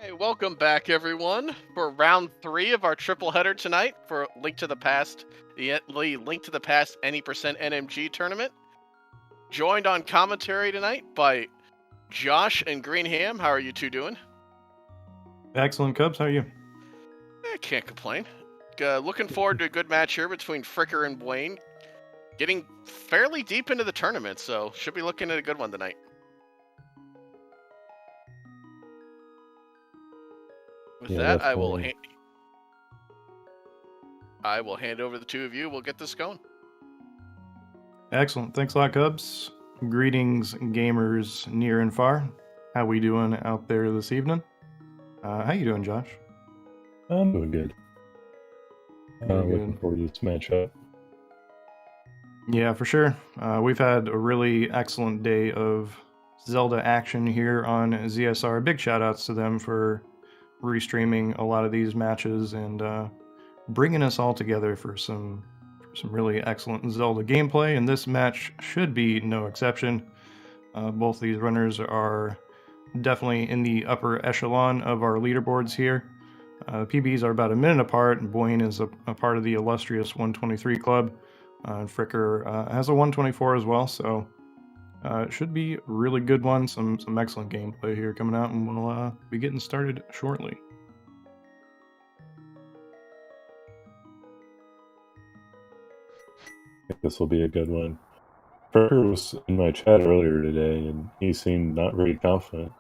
Hey, welcome back, everyone, for round 3 of our triple header tonight for Link to the Past, the Link to the Past Any Percent NMG tournament. Joined on commentary tonight by Josh and Greenham. How are you two doing? Excellent, Cubs. How are you? Can't complain. Looking forward to a good match here between Fricker and Buane. Getting fairly deep into the tournament, so should be looking at a good one tonight. With that, I will hand over the two of you. We'll get this going. Excellent. Thanks a lot, Cubs. Greetings, gamers near and far. How we doing out there this evening? How you doing, Josh? I'm doing good. Looking forward to this matchup. Yeah, for sure. We've had a really excellent day of Zelda action here on ZSR. Big shout outs to them for restreaming a lot of these matches and bringing us all together for some really excellent Zelda gameplay, and this match should be no exception. Both these runners are definitely in the upper echelon of our leaderboards here. PBs are about a minute apart, and Buane is a part of the illustrious 123 club. And Fricker has a 124 as well, so it should be a really good one. Some excellent gameplay here coming out, and we'll be getting started shortly. I think this will be a good one. Fricker was in my chat earlier today, and he seemed not very confident.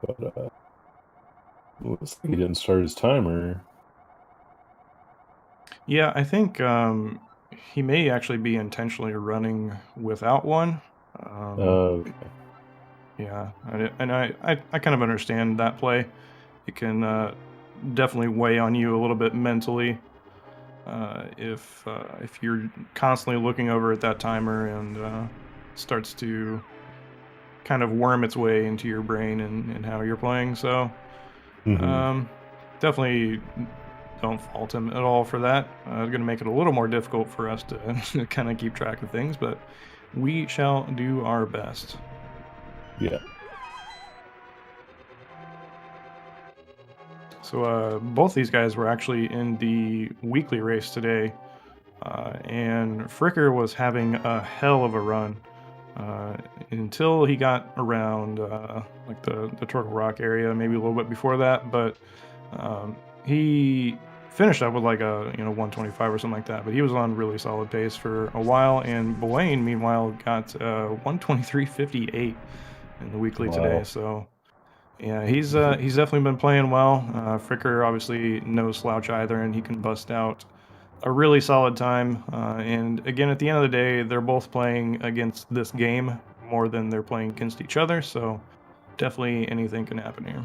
But looks like he didn't start his timer. Yeah, I think he may actually be intentionally running without one. Okay. Yeah, and I kind of understand that play. It can definitely weigh on you a little bit mentally if you're constantly looking over at that timer and starts to kind of worm its way into your brain and how you're playing. So definitely don't fault him at all for that. It's going to make it a little more difficult for us to kind of keep track of things, but we shall do our best. Yeah. So both these guys were actually in the weekly race today, and Fricker was having a hell of a run until he got around like the Turtle Rock area, maybe a little bit before that, but he finished up with like a 125 or something like that, but he was on really solid pace for a while. And Buane, meanwhile, got 123.58 in the weekly today. So yeah, he's definitely been playing well. Fricker obviously no slouch either, and he can bust out a really solid time. And again, at the end of the day, they're both playing against this game more than they're playing against each other. So definitely anything can happen here.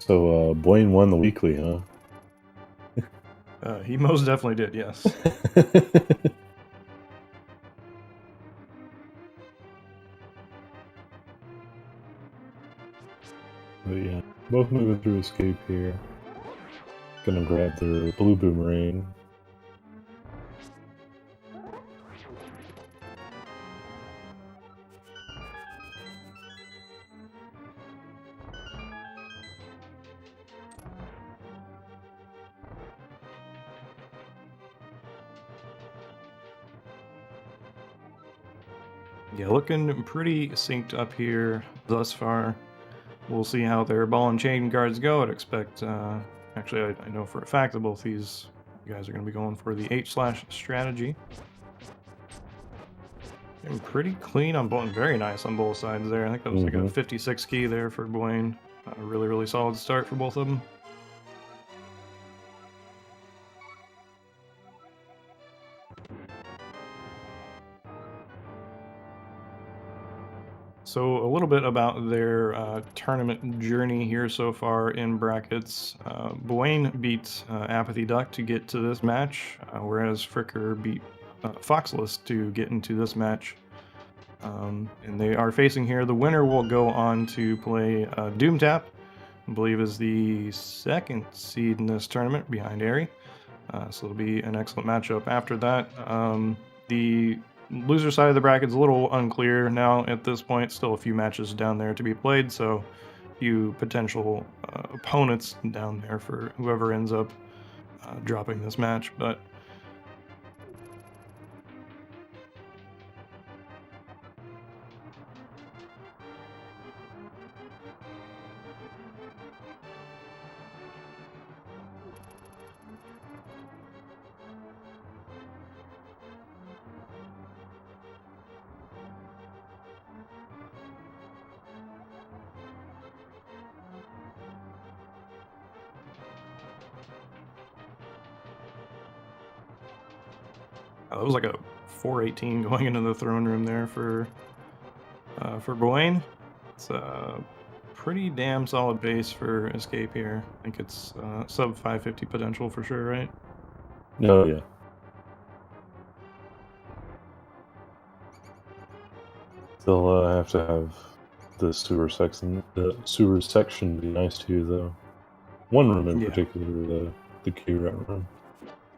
So Buane won the weekly, huh? He most definitely did, yes. But yeah, both moving through escape here. Gonna grab their blue boomerang. Yeah, looking pretty synced up here thus far. We'll see how their ball and chain guards go. I'd expect, actually, I know for a fact that both these guys are going to be going for the H/ strategy. And pretty clean on both, very nice on both sides there. I think that was like a 56 key there for Buane. A really solid start for both of them. So a little bit about their tournament journey here so far in brackets. Buane beat Apathy Duck to get to this match, whereas Fricker beat Foxless to get into this match. And they are facing here. The winner will go on to play Doomtap, I believe is the second seed in this tournament behind Airy. So it'll be an excellent matchup. After that, the loser side of the bracket is a little unclear now at this point. Still a few matches down there to be played, so few potential opponents down there for whoever ends up dropping this match. But that was like a 418 going into the throne room there for Buane. It's a pretty damn solid base for escape here. I think it's sub 550 potential for sure, right? Oh, yeah. They'll have to have the sewer section be nice to you, though. One room in particular, the Q room.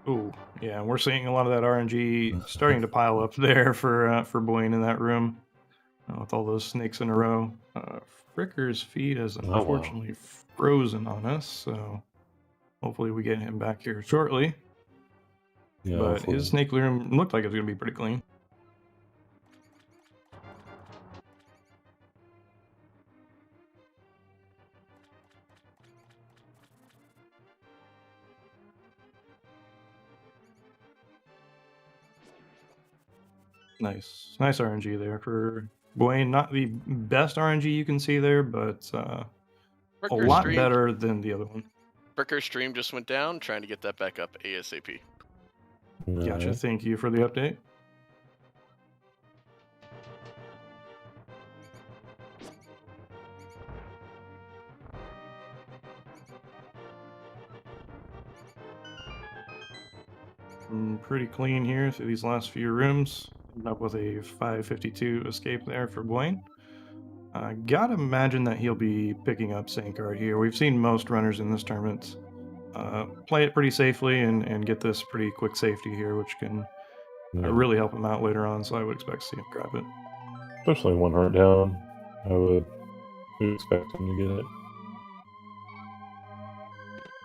Ooh, yeah, we're seeing a lot of that RNG starting to pile up there for Buane in that room with all those snakes in a row. Fricker's feed is unfortunately frozen on us, so hopefully we get him back here shortly. Yeah, but hopefully. his snake room looked like it was going to be pretty clean. Nice RNG there for Buane. Not the best RNG you can see there, but a lot better than the other one. Fricker's stream just went down, trying to get that back up ASAP. Gotcha. Thank you for the update. Pretty clean here through these last few rooms. Ended up with a 552 escape there for Buane. Gotta imagine that he'll be picking up Sankard here. We've seen most runners in this tournament play it pretty safely and get this pretty quick safety here, which can really help him out later on, so I would expect to see him grab it. Especially one heart down, I would expect him to get it.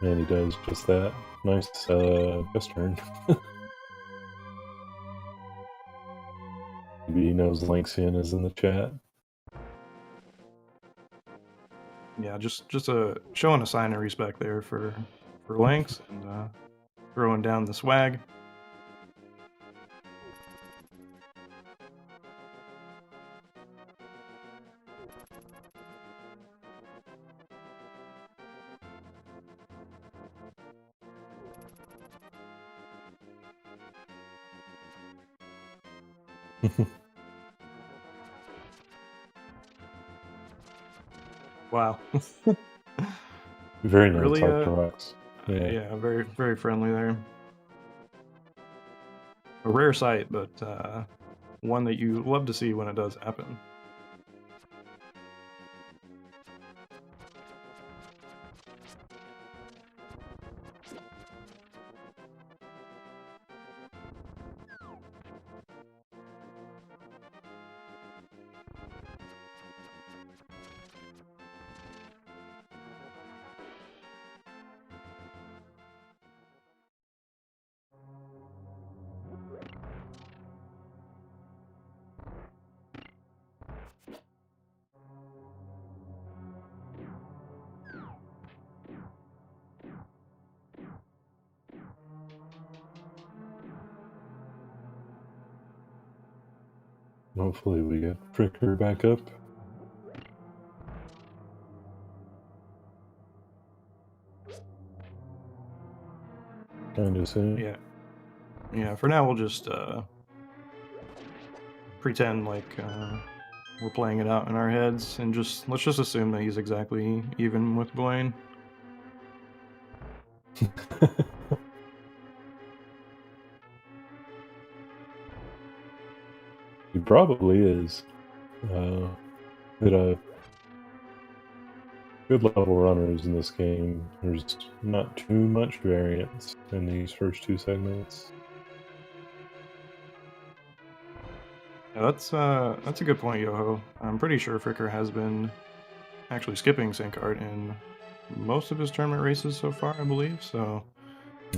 And he does just that. Nice best turn. Maybe he knows Lanxian is in the chat. Yeah, just showing a sign of respect there for Lanx and throwing down the swag. Wow. Very nice really, rocks. Yeah, very friendly there. A rare sight, but one that you love to see when it does happen. Hopefully we get Fricker back up. Kind of soon. Yeah. Yeah, for now we'll just pretend like we're playing it out in our heads and let's just assume that he's exactly even with Buane. He probably is. Good level runners in this game. There's not too much variance in these first two segments. Yeah, that's a good point, Yoho. I'm pretty sure Fricker has been actually skipping sync art in most of his tournament races so far, I believe. So,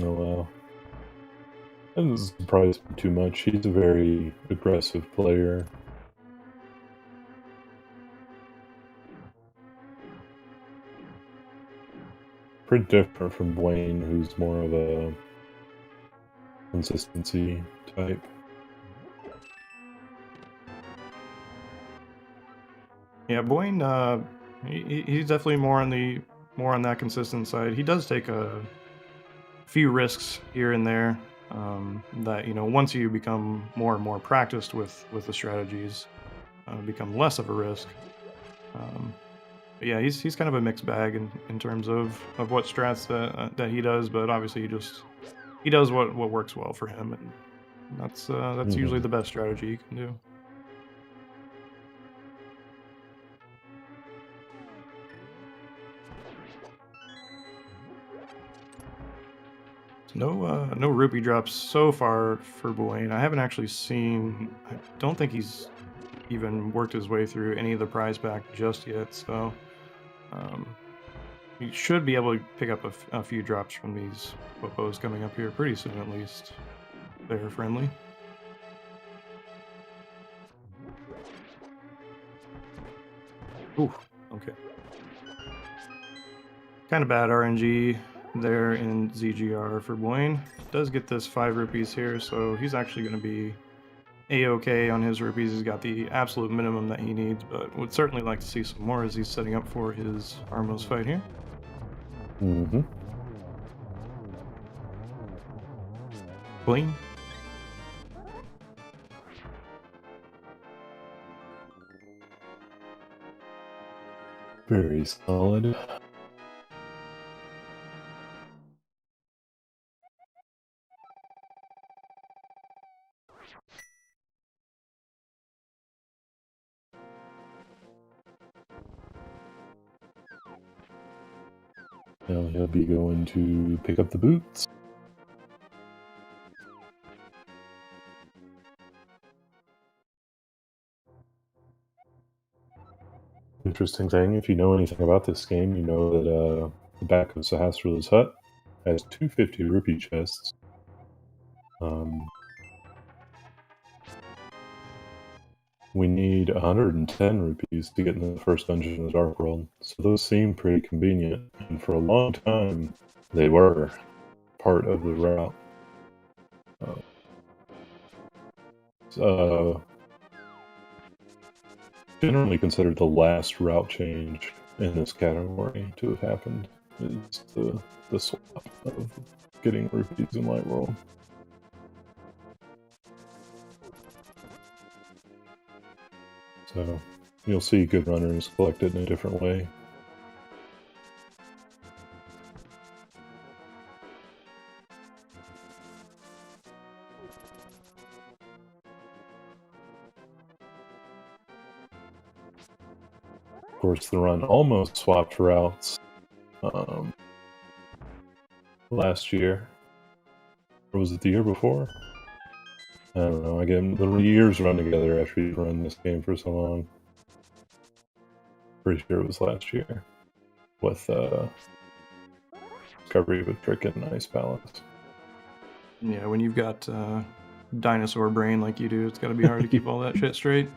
Oh wow. That doesn't surprise me too much. He's a very aggressive player. Pretty different from Buane, who's more of a consistency type. yeah, Buane, he's definitely more on that consistent side. He does take a few risks here and there. That once you become more and more practiced with the strategies, become less of a risk. But yeah, he's kind of a mixed bag in terms of what strats that he does. But obviously, he does what works well for him, and that's usually the best strategy you can do. No rupee drops so far for Buane. I haven't actually seen. I don't think he's even worked his way through any of the prize pack just yet. So he should be able to pick up a few drops from these popos coming up here pretty soon, at least. They're friendly. Ooh, okay. Kind of bad RNG there in ZGR for Buane. Does get this 5 rupees here, so he's actually going to be A-okay on his rupees. He's got the absolute minimum that he needs, but would certainly like to see some more as he's setting up for his Armos fight here. Mm-hmm. Clean. Very solid. Now he'll be going to pick up the boots. Interesting thing, if you know anything about this game, you know that the back of Sahasrar's hut has 250 rupee chests. We need 110 rupees to get into the first dungeon in the Dark World, so those seem pretty convenient, and for a long time, they were part of the route. Generally considered the last route change in this category to have happened is the swap of getting rupees in Light World. So you'll see good runners collect it in a different way. Of course, the run almost swapped routes last year. Or was it the year before? I don't know. Again, the years run together after you've run this game for so long. Pretty sure it was last year with discovery of a trick and nice balance. Yeah, when you've got dinosaur brain like you do, it's got to be hard to keep all that shit straight.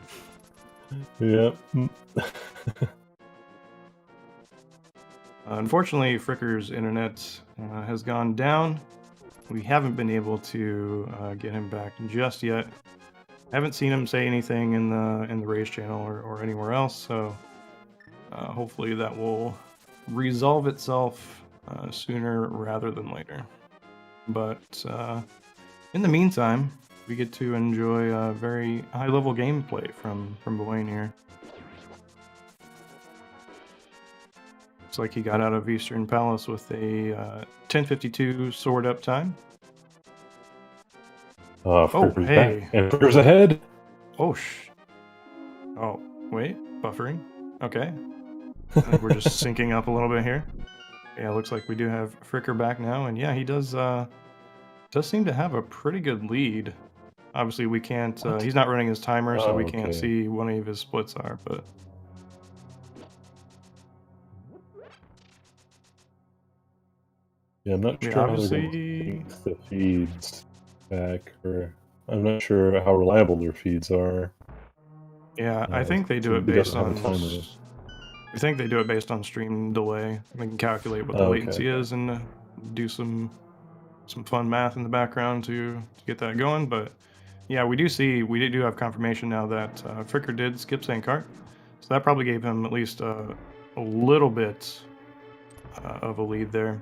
Yep. Unfortunately, Fricker's internet has gone down. We haven't been able to get him back just yet. Haven't seen him say anything in the race channel or anywhere else, so hopefully that will resolve itself sooner rather than later. But in the meantime, we get to enjoy a very high-level gameplay from Buane here. Looks like he got out of Eastern Palace with a 10:52 sword up time. Fricker's hey. back. And Fricker's ahead! Oh, wait. Buffering. Okay. I think we're just syncing up a little bit here. Yeah, looks like we do have Fricker back now. And yeah, he does seem to have a pretty good lead. Obviously, we can't... he's not running his timer, so we can't see what any of his splits are, but... Yeah, I'm not sure how they're going to sync the feeds back, or I'm not sure how reliable their feeds are. Yeah, I think they do it based on... I think they do it based on stream delay. They can calculate what the latency is and do some fun math in the background to get that going. But yeah, we do have confirmation now that Fricker did skip St. Cart, so that probably gave him at least a little bit of a lead there.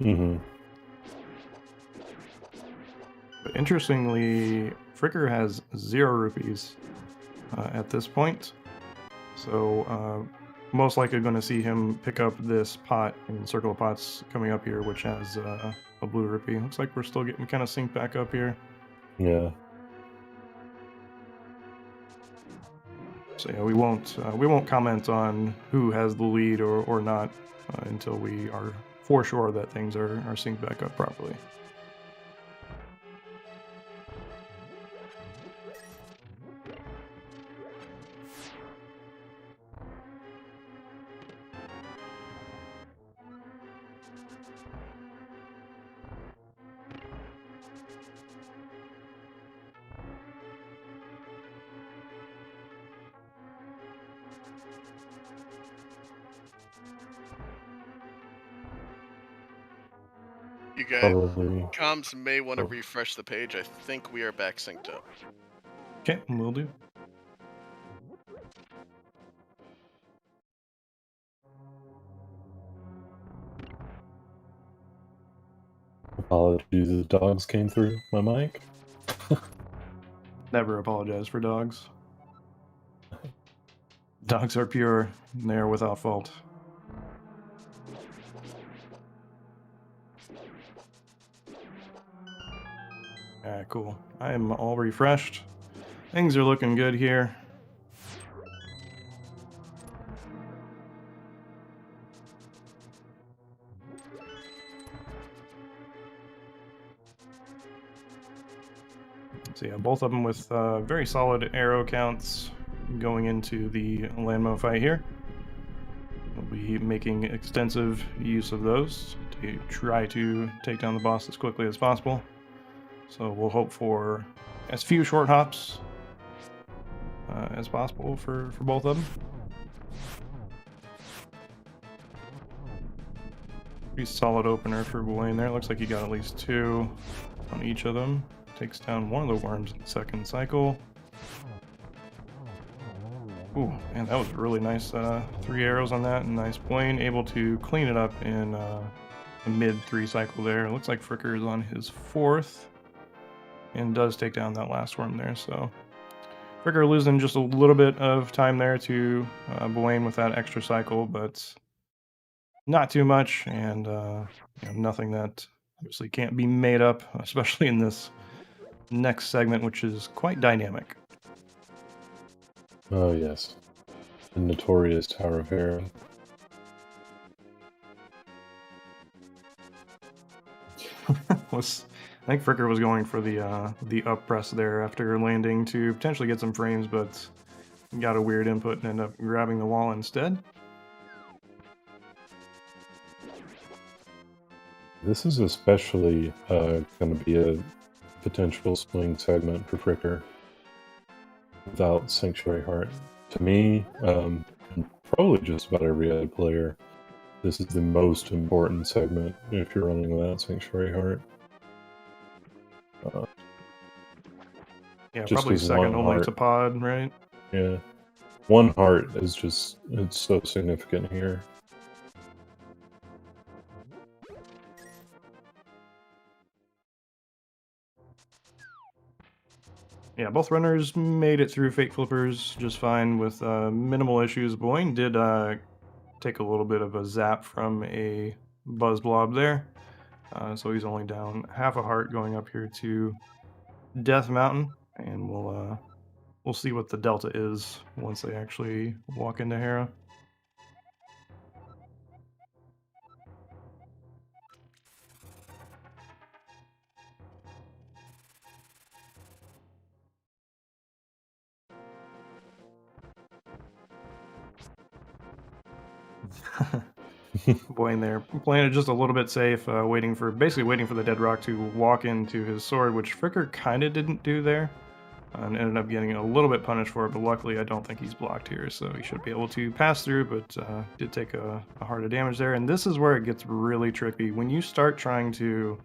Mm-hmm. But interestingly, Fricker has 0 rupees at this point, so most likely going to see him pick up this pot in Circle of Pots coming up here, which has a blue rupee. Looks like we're still getting kind of synced back up here. Yeah. So yeah, we won't comment on who has the lead or not until we are for sure that things are synced back up properly. You guys, comms may want to refresh the page. I think we are back synced up. Okay, will do. Apologies, the dogs came through my mic. Never apologize for dogs. Dogs are pure, and they are without fault. Alright, cool. I am all refreshed. Things are looking good here. So yeah, both of them with very solid arrow counts going into the landmo fight here. We'll be making extensive use of those to try to take down the boss as quickly as possible. So we'll hope for as few short hops as possible for both of them. Pretty solid opener for Buane there. Looks like he got at least 2 on each of them. Takes down one of the worms in the second cycle. Ooh, man, that was really nice. 3 arrows on that, and nice Buane able to clean it up in the mid 3 cycle there. It looks like Fricker is on his 4th. And does take down that last worm there, so Fricker losing just a little bit of time there to Buane with that extra cycle, but not too much, and nothing that obviously can't be made up, especially in this next segment, which is quite dynamic. Oh yes, the notorious Tower of Heron. I think Fricker was going for the up press there after landing to potentially get some frames, but got a weird input and ended up grabbing the wall instead. This is especially going to be a potential swing segment for Fricker without Sanctuary Heart. To me, and probably just about every other player, this is the most important segment if you're running without Sanctuary Heart. Yeah, probably second only to Pod, right? Yeah. 1 heart is just, it's so significant here. Yeah, both runners made it through Fake Flippers just fine with minimal issues. Buane did take a little bit of a zap from a Buzz Blob there. So he's only down half a heart going up here to Death Mountain, and we'll see what the delta is once they actually walk into Hera. Buane there, playing it just a little bit safe, basically waiting for the Dead Rock to walk into his sword, which Fricker kind of didn't do there, and ended up getting a little bit punished for it. But luckily, I don't think he's blocked here, so he should be able to pass through. But did take a heart of damage there, and this is where it gets really tricky when you start trying to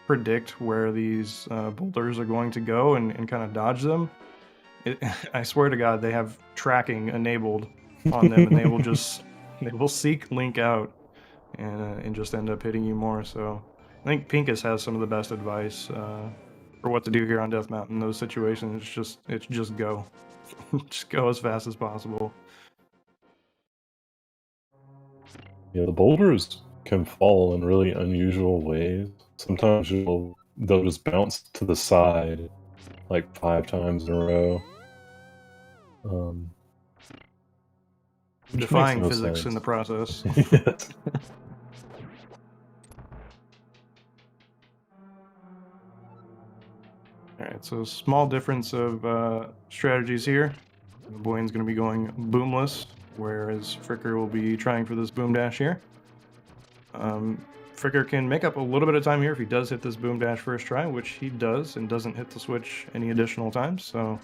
predict where these boulders are going to go and kind of dodge them. I swear to God, they have tracking enabled on them, and they will seek Link out and just end up hitting you more. So I think Pincus has some of the best advice for what to do here on Death Mountain in those situations. It's just go, just go as fast as possible. Yeah, the boulders can fall in really unusual ways. Sometimes they'll just bounce to the side like 5 times in a row. Defying physics in the process. Yes. Alright, so small difference of strategies here. Buane's going to be going boomless, whereas Fricker will be trying for this boom dash here. Fricker can make up a little bit of time here if he does hit this boom dash first try, which he does, and doesn't hit the switch any additional times. So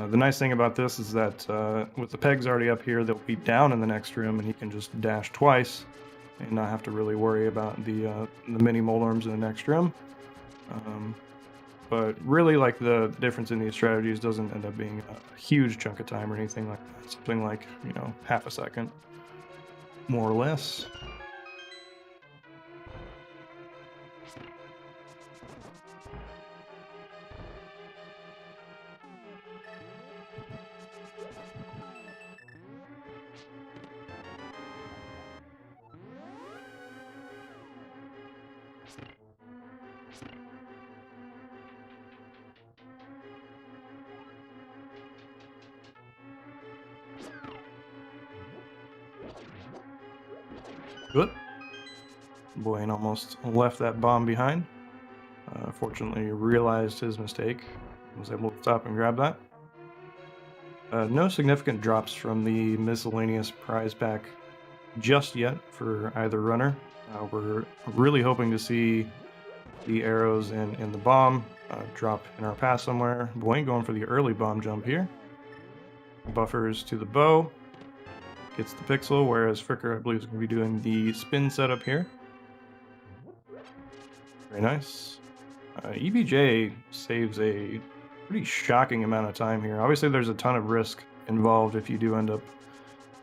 the nice thing about this is that with the pegs already up here, they'll be down in the next room, and he can just dash twice and not have to really worry about the mini mole arms in the next room. But really, like, the difference in these strategies doesn't end up being a huge chunk of time or anything like that. Something like, half a second, more or less. Good. Buane almost left that bomb behind. Fortunately, realized his mistake. Was able to stop and grab that. No significant drops from the miscellaneous prize pack just yet for either runner. We're really hoping to see the arrows and the bomb drop in our path somewhere. Buane going for the early bomb jump here. Buffers to the bow. Gets the pixel, whereas Fricker, I believe, is going to be doing the spin setup here. Very nice. EBJ saves a pretty shocking amount of time here. Obviously, there's a ton of risk involved if you do end up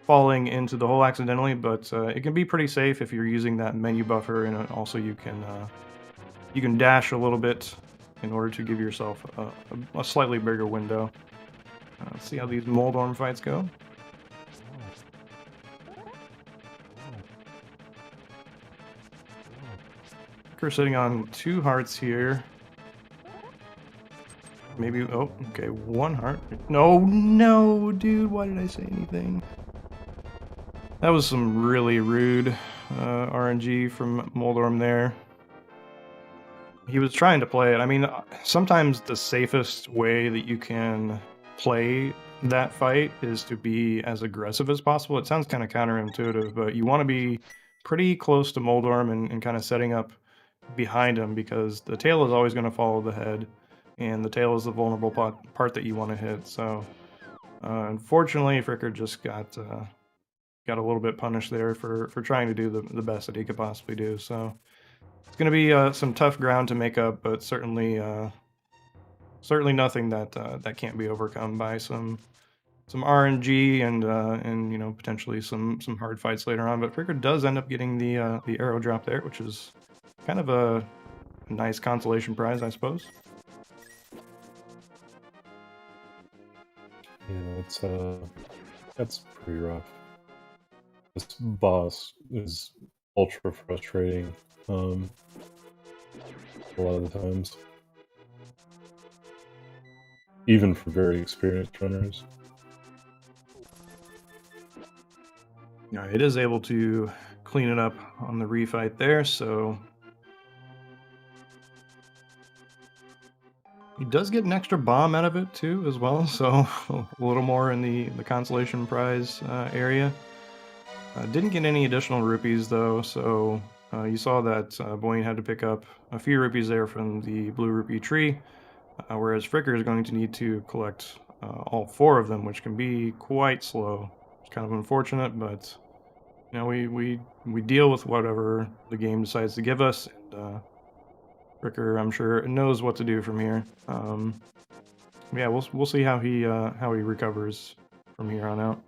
falling into the hole accidentally, but it can be pretty safe if you're using that menu buffer, and also you can dash a little bit in order to give yourself a slightly bigger window. Let's see how these Moldorm fights go. We're sitting on 2 hearts here. Maybe, oh, okay, 1 heart. No, dude, why did I say anything? That was some really rude RNG from Moldorm there. He was trying to play it. I mean, sometimes the safest way that you can play that fight is to be as aggressive as possible. It sounds kind of counterintuitive, but you want to be pretty close to Moldorm and kind of setting up behind him, because the tail is always going to follow the head, and the tail is the vulnerable part that you want to hit. So unfortunately, Fricker just got a little bit punished there for trying to do the best that he could possibly do. So it's going to be some tough ground to make up, but certainly nothing that can't be overcome by some RNG and potentially some hard fights later on. But Fricker does end up getting the arrow drop there, which is kind of a nice consolation prize, I suppose. that's pretty rough. This boss is ultra frustrating a lot of the times, even for very experienced runners. It is able to clean it up on the refight there, so he does get an extra bomb out of it too, as well. So a little more in the consolation prize area. Didn't get any additional rupees though, so you saw that Buane had to pick up a few rupees there from the blue rupee tree, whereas Fricker is going to need to collect all 4 of them, which can be quite slow. It's kind of unfortunate, but you know, we deal with whatever the game decides to give us, and Fricker, I'm sure, knows what to do from here. Yeah, we'll see how he recovers from here on out.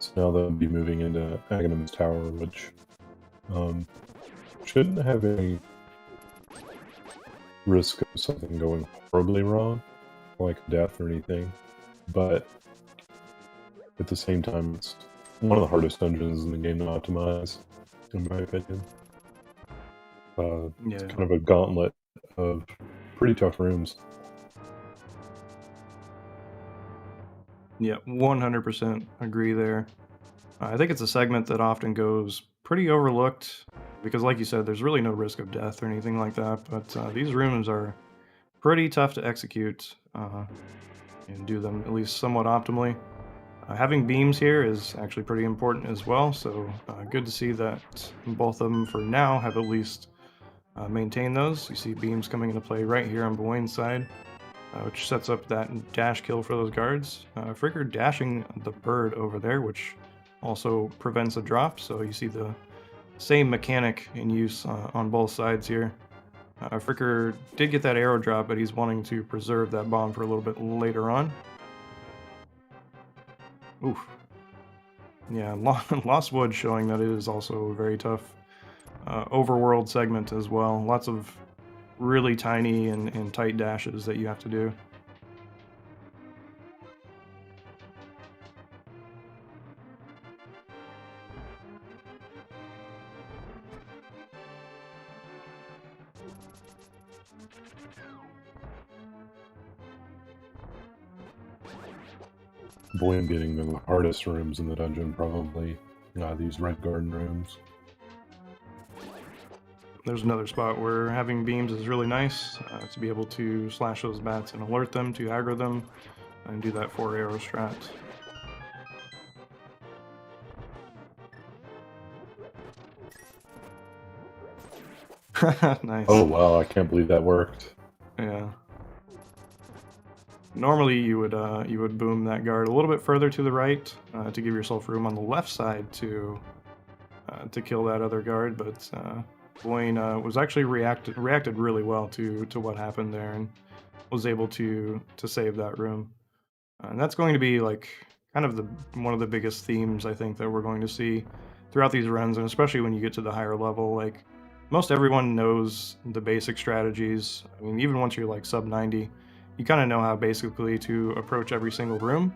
So now they'll be moving into Aghanim's Tower, which shouldn't have any risk of something going horribly wrong, like death or anything, but at the same time, it's one of the hardest dungeons in the game to optimize, in my opinion. It's kind of a gauntlet of pretty tough rooms. Yeah, 100% agree there. I think it's a segment that often goes pretty overlooked because, like you said, there's really no risk of death or anything like that, but these rooms are pretty tough to execute and do them at least somewhat optimally. Having beams here is actually pretty important as well, so good to see that both of them for now have at least maintained those. You see beams coming into play right here on Buane's side, which sets up that dash kill for those guards. Fricker dashing the bird over there, which also prevents a drop, so you see the same mechanic in use on both sides here. Fricker did get that arrow drop, but he's wanting to preserve that bomb for a little bit later on. Oof. Yeah, Lost Wood showing that it is also a very tough overworld segment as well. Lots of really tiny and tight dashes that you have to do. Buane getting the hardest rooms in the dungeon, probably. These Red Garden rooms. There's another spot where having beams is really nice to be able to slash those bats and alert them, to aggro them, and do that 4 arrow strat. Nice. Oh wow, I can't believe that worked. Yeah. Normally you would boom that guard a little bit further to the right to give yourself room on the left side to kill that other guard, but Buane was actually reacted really well to what happened there and was able to save that room. And that's going to be like kind of one of the biggest themes I think that we're going to see throughout these runs, and especially when you get to the higher level. Like most everyone knows the basic strategies. I mean, even once you're like sub 90, you kind of know how basically to approach every single room.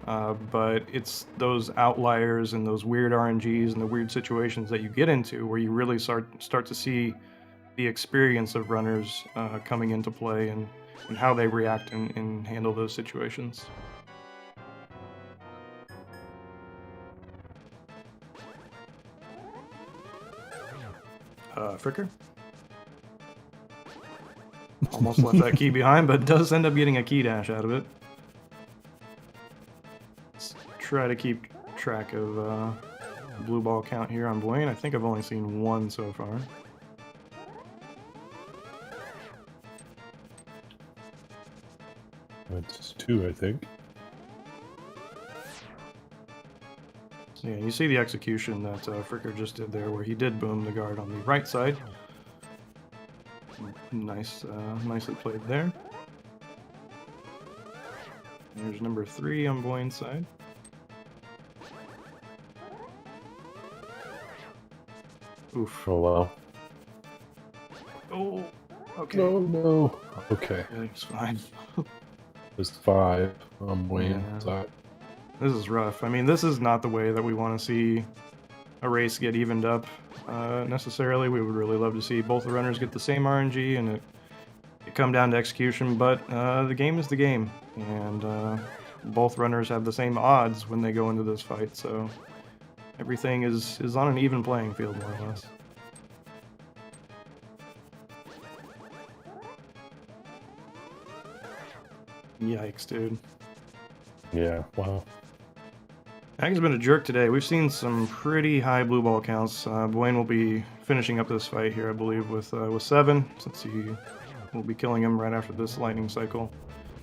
But it's those outliers and those weird RNGs and the weird situations that you get into where you really start to see the experience of runners coming into play and how they react and handle those situations. Fricker? Almost left that key behind, but does end up getting a key dash out of it. Let's try to keep track of blue ball count here on Buane. I think I've only seen 1 so far. It's 2, I think. Yeah, you see the execution that Fricker just did there, where he did boom the guard on the right side. Nice, nicely played there. There's number 3 on Buane's side. Oof. Oh, wow. Oh, okay. No. Okay. Yeah, it's fine. There's 5 on Buane's Yeah. side. This is rough. I mean, this is not the way that we want to see a race get evened up necessarily. We would really love to see both the runners get the same RNG and it come down to execution, but the game is the game, and both runners have the same odds when they go into this fight, so everything is on an even playing field, more or less. Yikes, dude. Yeah, wow. Ag's been a jerk today. We've seen some pretty high blue ball counts. Buane will be finishing up this fight here, I believe, with 7, since he will be killing him right after this lightning cycle.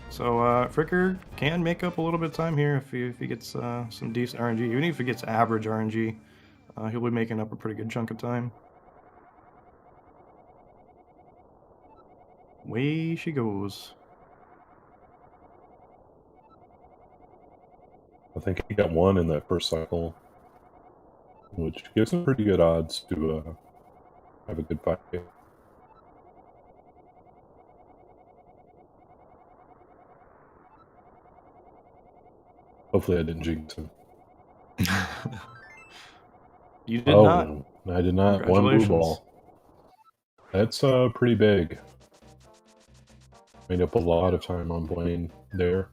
So Fricker can make up a little bit of time here if he gets some decent RNG. Even if he gets average RNG, he'll be making up a pretty good chunk of time. Away she goes. I think he got 1 in that first cycle, which gives him pretty good odds to have a good fight. Hopefully I didn't jinx him. You did not. I did not. 1 blue Congratulations. ball. That's pretty big. Made up a lot of time on Buane there.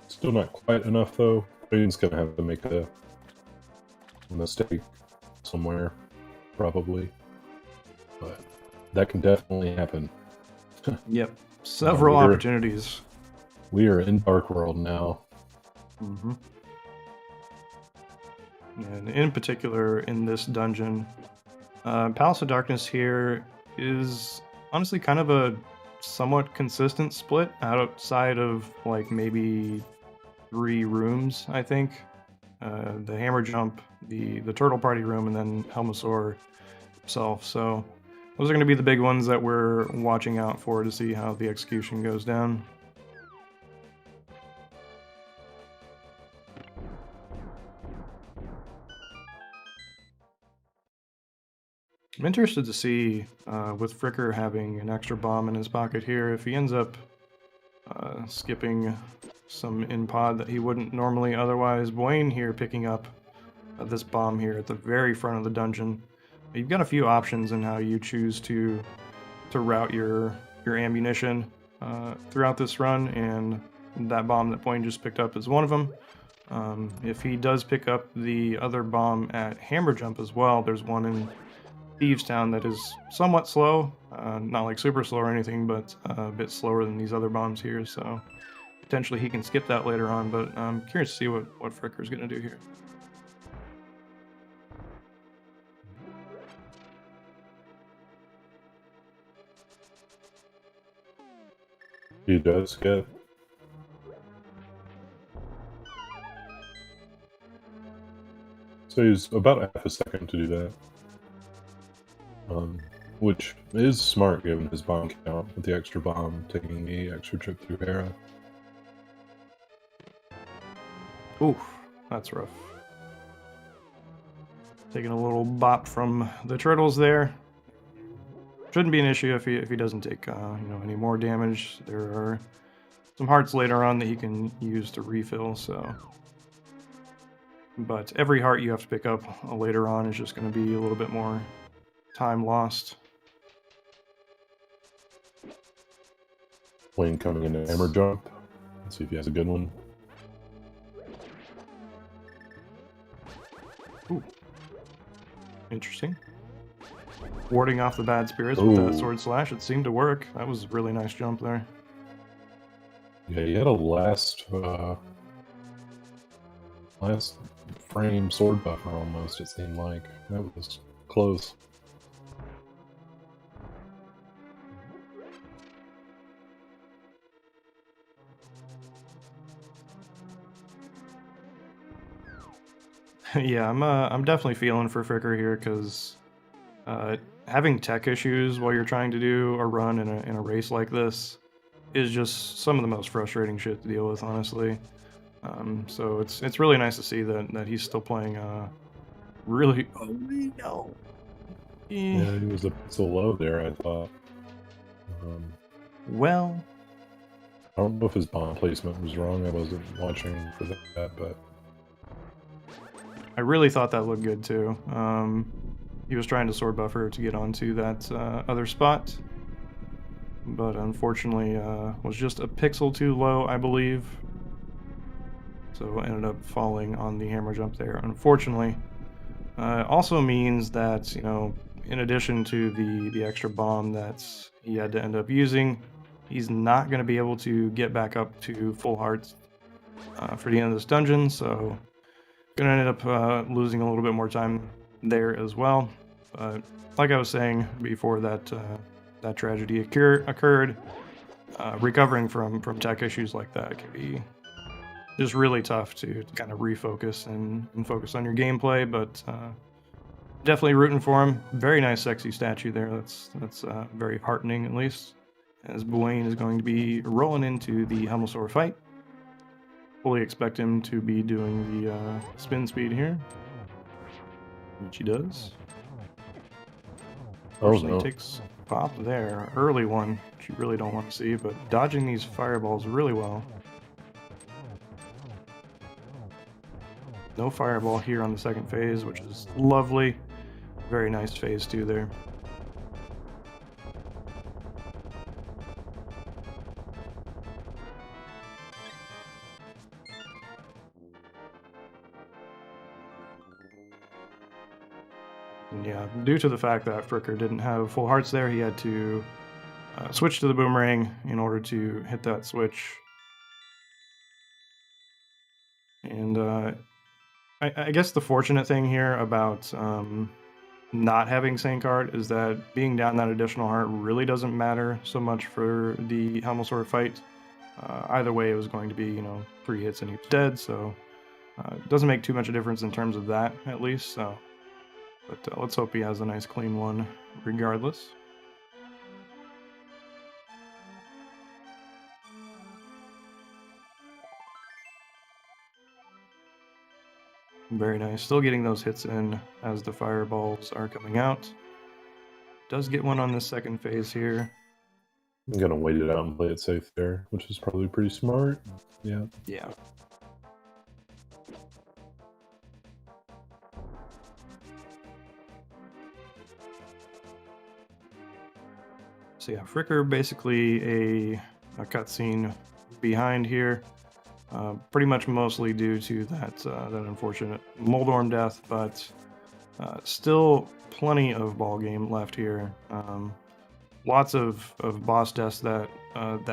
Still not quite enough though. Buane's gonna have to make a mistake somewhere, probably. But that can definitely happen. Yep. Several opportunities. We are in Dark World now. Mm-hmm. And in particular, in this dungeon, Palace of Darkness here is honestly kind of a somewhat consistent split outside of like maybe 3 rooms, I think. The Hammer Jump, the Turtle Party room, and then Helmasaur himself. So those are going to be the big ones that we're watching out for to see how the execution goes down. I'm interested to see, with Fricker having an extra bomb in his pocket here, if he ends up skipping some in-pod that he wouldn't normally otherwise. Buane here picking up this bomb here at the very front of the dungeon. You've got a few options in how you choose to route your ammunition throughout this run, and that bomb that Buane just picked up is one of them. If he does pick up the other bomb at Hammer Jump as well, there's one in Thieves Town that is somewhat slow, not like super slow or anything, but a bit slower than these other bombs here, so potentially he can skip that later on, but I'm curious to see what Fricker's going to do here. He does get. So he's about half a second to do that. Which is smart given his bomb count with the extra bomb, taking the extra trip through Hera. Oof, that's rough. Taking a little bop from the turtles there. Shouldn't be an issue if he doesn't take any more damage. There are some hearts later on that he can use to refill, so. But every heart you have to pick up later on is just going to be a little bit more time lost. Buane coming into Hammer Jump. Let's see if he has a good one. Ooh. Interesting. Warding off the bad spirits with that sword slash. It seemed to work. That was a really nice jump there. Yeah, he had a last frame sword buffer almost, it seemed like. That was close. Yeah, I'm definitely feeling for Fricker here because having tech issues while you're trying to do a run in a race like this is just some of the most frustrating shit to deal with, honestly. So it's really nice to see that he's still playing really. Oh no. Yeah, he was a bit so low there, I thought. Well, I don't know if his bomb placement was wrong. I wasn't watching for that, but I really thought that looked good too. He was trying to sword buffer to get onto that other spot, but unfortunately was just a pixel too low, I believe. So ended up falling on the hammer jump there, unfortunately. Also means that, you know, in addition to the extra bomb that he had to end up using, he's not going to be able to get back up to full hearts for the end of this dungeon, so gonna end up losing a little bit more time there as well. But like I was saying before that that tragedy occurred, recovering from tech issues like that can be just really tough to kind of refocus and focus on your gameplay. But definitely rooting for him. Very nice, sexy statue there. That's very heartening, at least. As Buane is going to be rolling into the Helmosaur fight. Fully expect him to be doing the spin speed here, which he does. oh Fortunately, no. takes pop there. Early one, which you really don't want to see, but dodging these fireballs really well. No fireball here on the second phase, which is lovely. Very nice phase 2 there. And yeah, due to the fact that Fricker didn't have full hearts there, he had to switch to the boomerang in order to hit that switch. And I guess the fortunate thing here about not having Saint Card is that being down that additional heart really doesn't matter so much for the Helmosaur fight. Either way, it was going to be, you know, 3 hits and he was dead, so it doesn't make too much of a difference in terms of that, at least. So, but let's hope he has a nice clean one regardless. Very nice. Still getting those hits in as the fireballs are coming out. Does get one on the second phase here. I'm gonna wait it out and play it safe there, which is probably pretty smart. Yeah. Yeah. So yeah, Fricker basically a cutscene behind here. Pretty much mostly due to that unfortunate Moldorm death, but still plenty of ball game left here. Lots of boss deaths that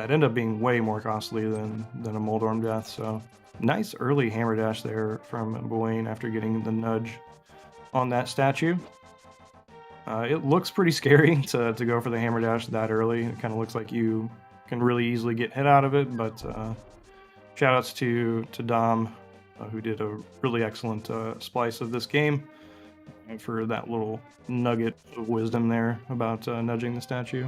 end up being way more costly than a Moldorm death. So nice early hammer dash there from Buane after getting the nudge on that statue. It looks pretty scary to go for the hammer dash that early. It kind of looks like you can really easily get hit out of it, but shoutouts to Dom, who did a really excellent splice of this game, for that little nugget of wisdom there about nudging the statue.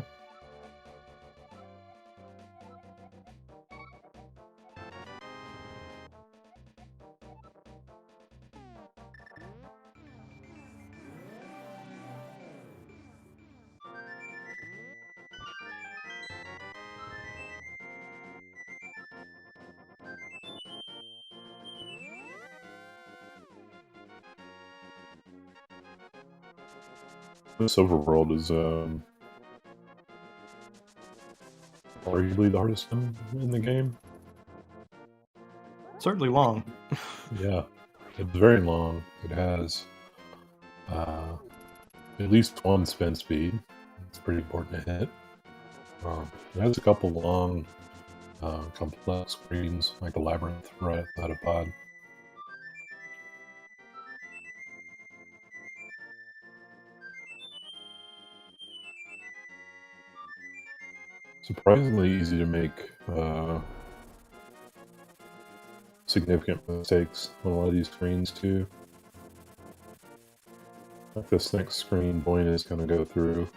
This overworld is arguably the hardest in the game. Certainly long. Yeah, it's very long. It has at least one spin speed. It's pretty important to hit. It has a couple long, complex screens, like a labyrinth right outside a pod. Surprisingly easy to make significant mistakes on a lot of these screens too. Like this next screen, Buane is going to go through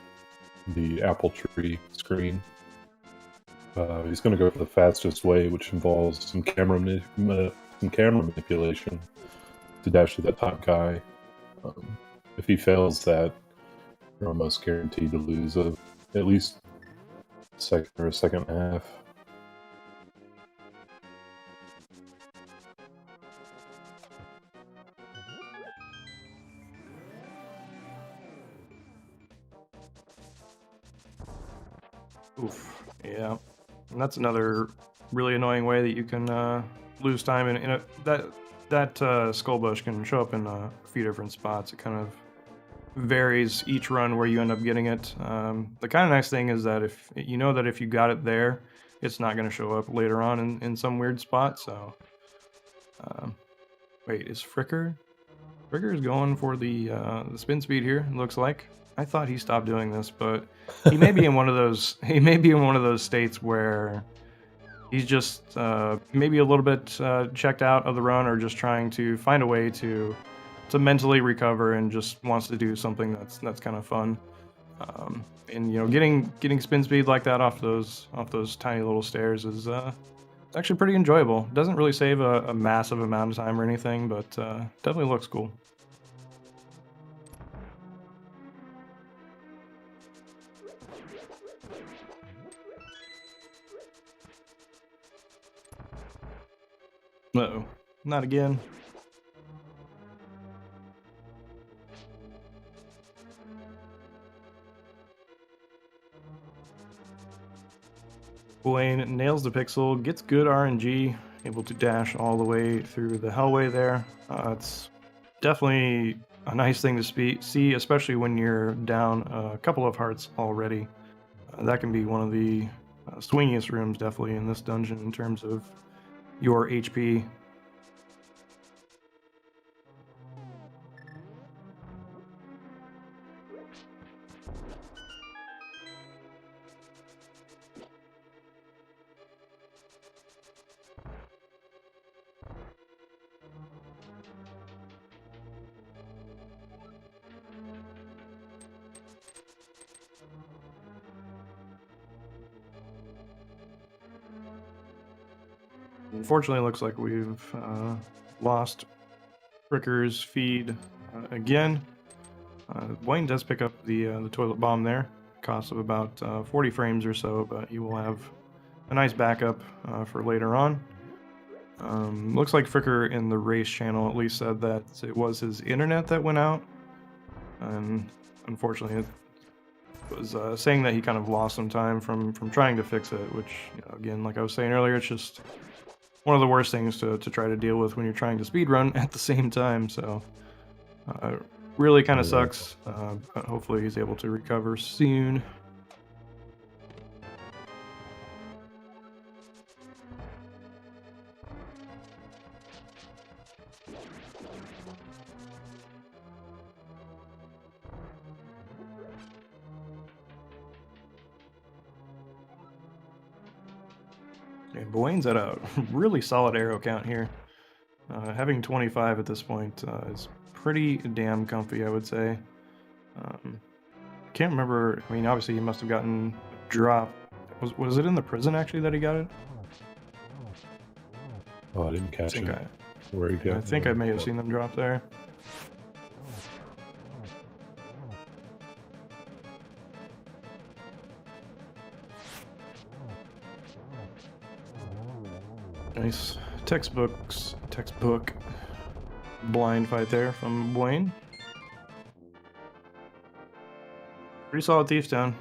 the apple tree screen. He's going to go for the fastest way, which involves some camera manipulation to dash to that top guy. If he fails that, you're almost guaranteed to lose at least a second or a second and a half. Oof. Yeah. And that's another really annoying way that you can lose time. And that skull bush can show up in a few different spots. It kind of varies each run where you end up getting it. The kind of nice thing is that if you know that if you got it there, it's not going to show up later on in some weird spot. So, wait, is Fricker? Fricker is going for the spin speed here. It looks like. I thought he stopped doing this, but he may be in one of those. He may be in one of those states where he's just maybe a little bit checked out of the run, or just trying to find a way to mentally recover, and just wants to do something that's kind of fun. And you know, getting spin speed like that off those tiny little stairs is it's actually pretty enjoyable. Doesn't really save a massive amount of time or anything, but definitely looks cool. Uh-oh, not again. Buane nails the pixel, gets good RNG, able to dash all the way through the hellway there. It's definitely a nice thing to see, especially when you're down a couple of hearts already. That can be one of the swingiest rooms, definitely, in this dungeon in terms of your HP. Unfortunately, it looks like we've lost Fricker's feed again. Buane does pick up the toilet bomb there. Cost of about 40 frames or so, but he will have a nice backup for later on. Looks like Fricker in the race channel at least said that it was his internet that went out, and unfortunately it was saying that he kind of lost some time from trying to fix it, which, you know, again, like I was saying earlier, it's just one of the worst things to try to deal with when you're trying to speedrun at the same time. So really kind of sucks, but hopefully he's able to recover soon. And Buane's at a really solid arrow count here. Having 25 at this point is pretty damn comfy, I would say. Can't remember. I mean, obviously he must have gotten a drop. Was it in the prison actually that he got it? Oh, I didn't catch it. Where he got I think I may have seen them drop there. Nice textbook blind fight there from Buane. Pretty solid Thief's down.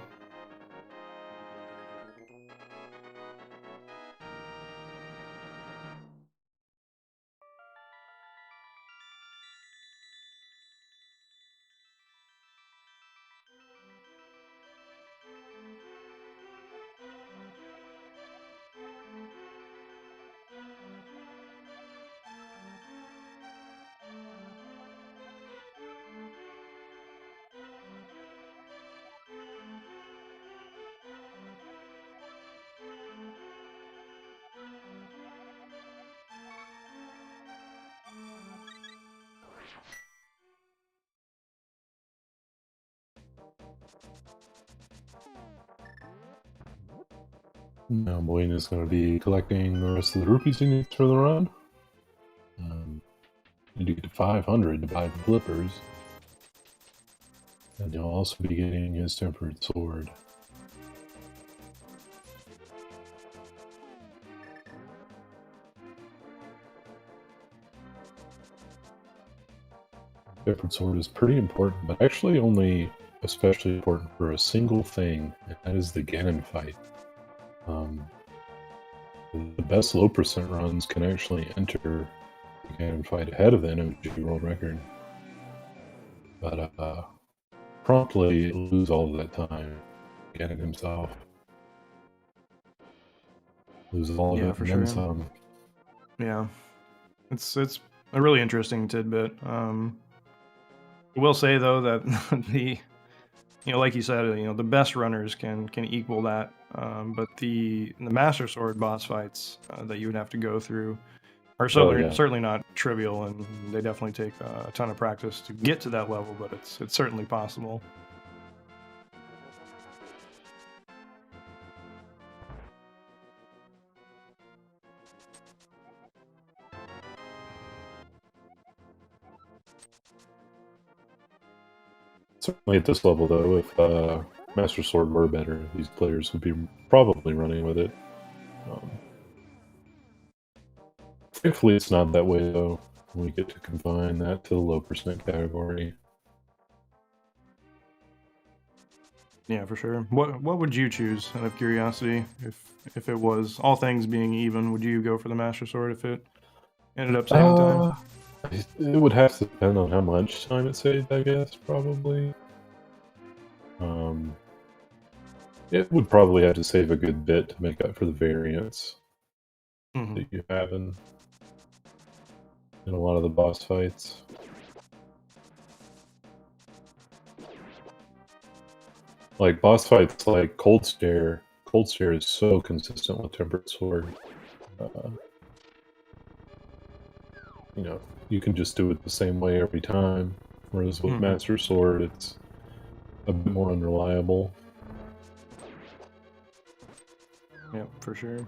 Now Buane is going to be collecting the rest of the rupees he needs for the run. Need to get to 500 to buy the flippers. And he'll also be getting his tempered sword. Tempered sword is pretty important, but actually only especially important for a single thing, and that is the Ganon fight. The best low percent runs can actually enter the Ganon fight ahead of the NMG world record. But promptly lose all of that time. Ganon himself. Lose all of Yeah, it for and then sure. some. Yeah, it's a really interesting tidbit. I will say though that like you said, the best runners can equal that, but the Master Sword boss fights that you would have to go through are certainly not trivial, and they definitely take a ton of practice to get to that level. But it's certainly possible. Certainly at this level, though, if Master Sword were better, these players would be probably running with it. Thankfully, it's not that way, though. We get to confine that to the low percent category. Yeah, for sure. What would you choose, out of curiosity, if it was all things being even? Would you go for the Master Sword if it ended up saving time? It would have to depend on how much time it saved, I guess, probably. It would probably have to save a good bit to make up for the variance that you have in a lot of the boss fights. Like boss fights like Cold Stare is so consistent with Tempered Sword. You can just do it the same way every time, whereas with Master Sword, it's a bit more unreliable. Yep, for sure.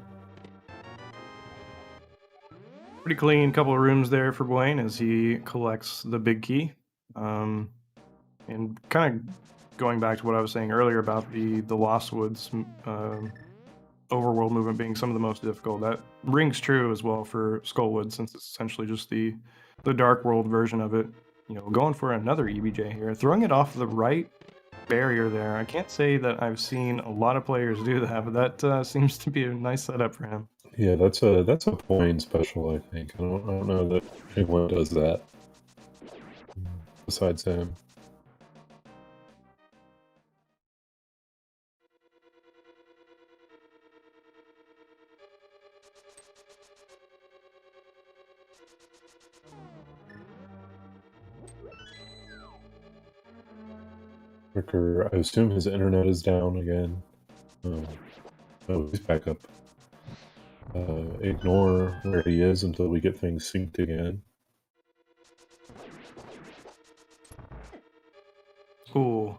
Pretty clean couple of rooms there for Buane as he collects the big key. And kind of going back to what I was saying earlier about the Lost Woods overworld movement being some of the most difficult, that rings true as well for Skullwood, since it's essentially just the dark world version of it. Going for another EBJ here, throwing it off the right barrier there. I can't say that I've seen a lot of players do that, but that seems to be a nice setup for him. Yeah, that's a Buane special, I think. I don't know that anyone does that besides him. Fricker, I assume his internet is down again. Oh, he's back up. Ignore where he is until we get things synced again. Ooh.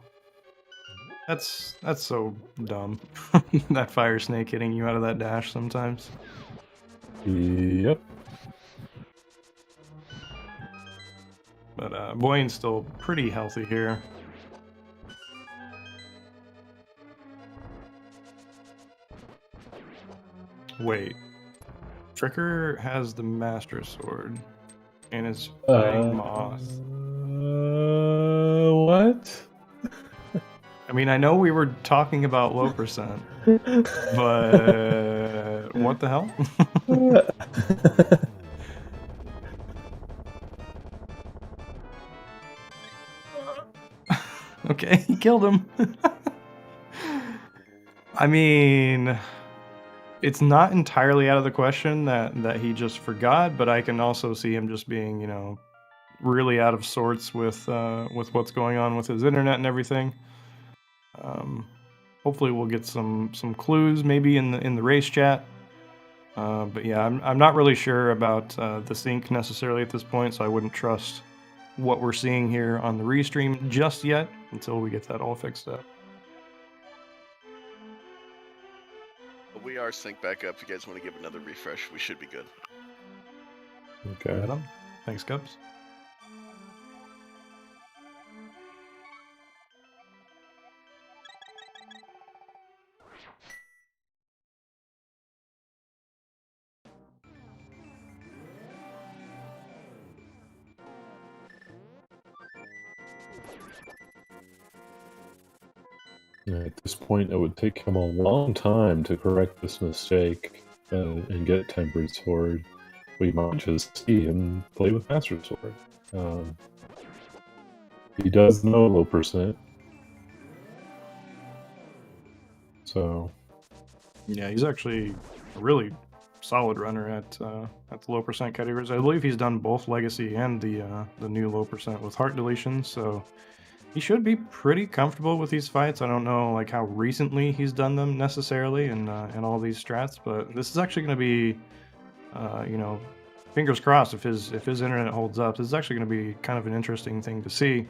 That's so dumb. That fire snake hitting you out of that dash sometimes. Yep. But Buane's still pretty healthy here. Wait. Fricker has the Master Sword and is fighting Moth. What? I mean, I know we were talking about low percent, but what the hell? Okay, he killed him. I mean, it's not entirely out of the question that he just forgot, but I can also see him just being, really out of sorts with what's going on with his internet and everything. Hopefully we'll get some clues maybe in the race chat. But yeah, I'm not really sure about the sync necessarily at this point, so I wouldn't trust what we're seeing here on the restream just yet until we get that all fixed up. are synced back up. If you guys want to give another refresh, we should be good. Okay. Right on. Thanks, Cubs. At this point, it would take him a long time to correct this mistake and get Tempered Sword. We might just see him play with Master Sword. He does know low percent. So... Yeah, he's actually a really solid runner at the low percent categories. I believe he's done both Legacy and the new low percent with heart deletions, so he should be pretty comfortable with these fights. I don't know like how recently he's done them necessarily in all these strats, but this is actually going to be, you know, fingers crossed if his internet holds up. This is actually going to be kind of an interesting thing to see.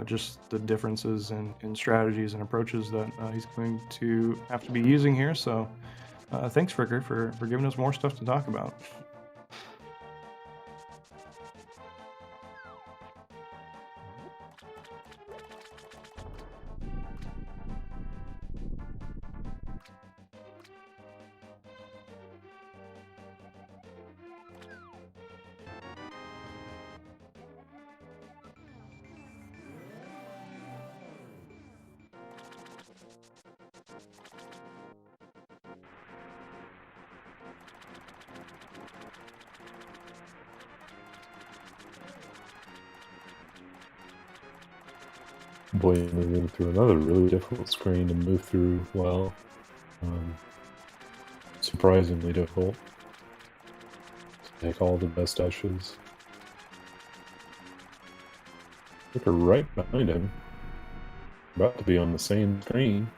Just the differences in strategies and approaches that he's going to have to be using here. So thanks, Fricker, for giving us more stuff to talk about. Buane moving through another really difficult screen to move through well. Surprisingly difficult. To take all the best dashes. Look, right behind him. About to be on the same screen.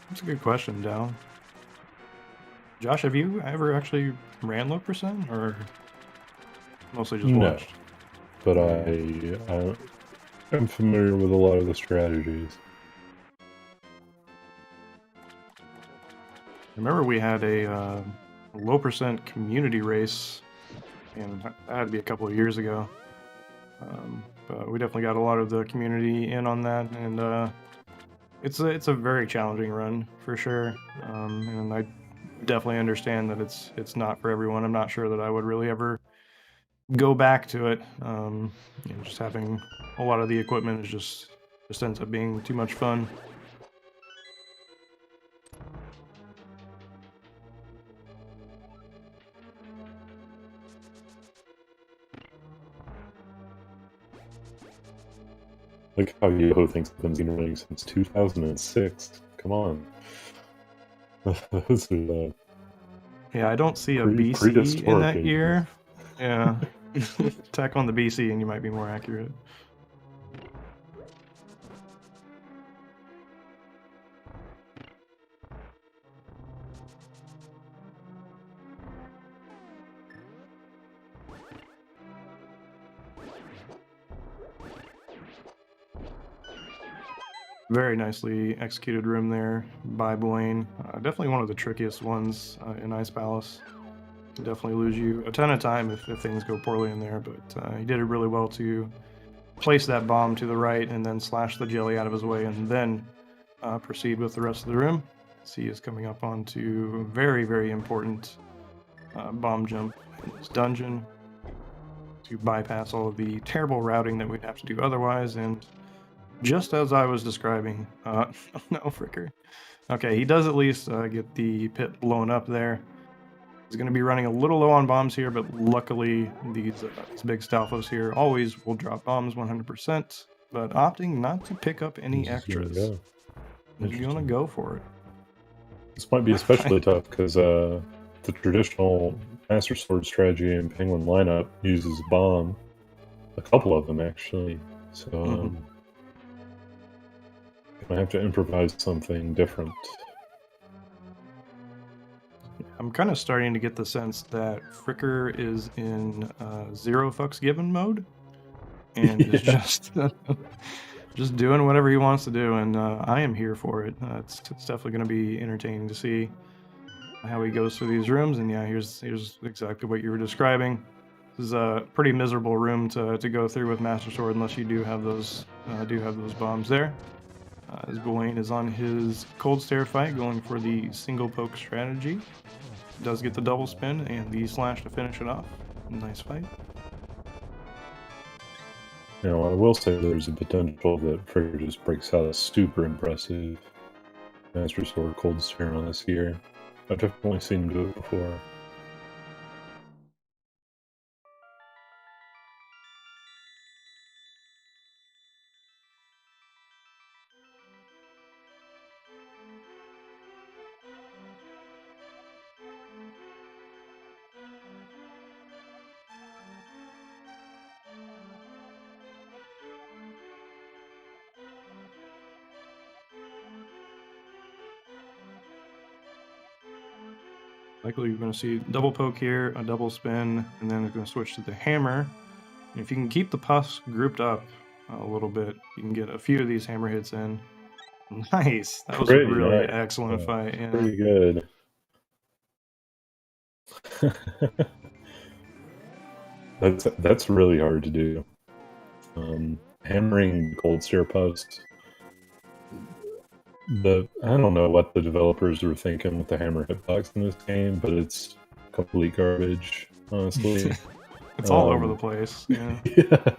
That's a good question, Dow. Josh, have you ever actually ran low percent, or mostly just watched? But I am familiar with a lot of the strategies. I remember we had a low percent community race, and that had to be a couple of years ago. But we definitely got a lot of the community in on that, and it's a very challenging run for sure. And I definitely understand that it's not for everyone. I'm not sure that I would really ever go back to it. You know, just having a lot of the equipment is just ends up being too much fun. Like how Yoho thinks I've been running since 2006. Come on. Those are, Yeah, I don't see a BC in that year. Yeah. Tech on the BC and you might be more accurate. Very nicely executed room there by Buane. Definitely one of the trickiest ones in Ice Palace. Can definitely lose you a ton of time if things go poorly in there, but he did it really well to place that bomb to the right and then slash the jelly out of his way and then proceed with the rest of the room. He is coming up onto a very, very important bomb jump in this dungeon to bypass all of the terrible routing that we'd have to do otherwise, and just as I was describing, no, Fricker. Okay, he does at least get the pit blown up there. He's going to be running a little low on bombs here, but luckily these big Stalfos here always will drop bombs 100%, but opting not to pick up any extras. He's going to go for it. This might be especially tough because the traditional Master Sword strategy in Penguin lineup uses bomb. A couple of them, actually. So... I have to improvise something different. I'm kind of starting to get the sense that Fricker is in zero fucks given mode, and is just just doing whatever he wants to do, and I am here for it. It's definitely going to be entertaining to see how he goes through these rooms. And yeah, here's exactly what you were describing. This is a pretty miserable room to go through with Master Sword unless you do have those bombs there. As Buane is on his cold stare fight, going for the single poke strategy. Does get the double spin and the slash to finish it off. Nice fight. You know, I will say there's a potential that Fricker just breaks out a super impressive Master Sword cold stare on us here. I've definitely seen him do it before. Likely you're going to see double poke here, a double spin, and then it's going to switch to the hammer. And if you can keep the puffs grouped up a little bit, you can get a few of these hammer hits in. Nice. That was a Pretty really nice. excellent fight. Yeah. Pretty good. That's really hard to do. Hammering cold stare posts. I don't know what the developers were thinking with the hammer hitbox in this game, but it's complete garbage, honestly. It's all over the place. Yeah. Yeah.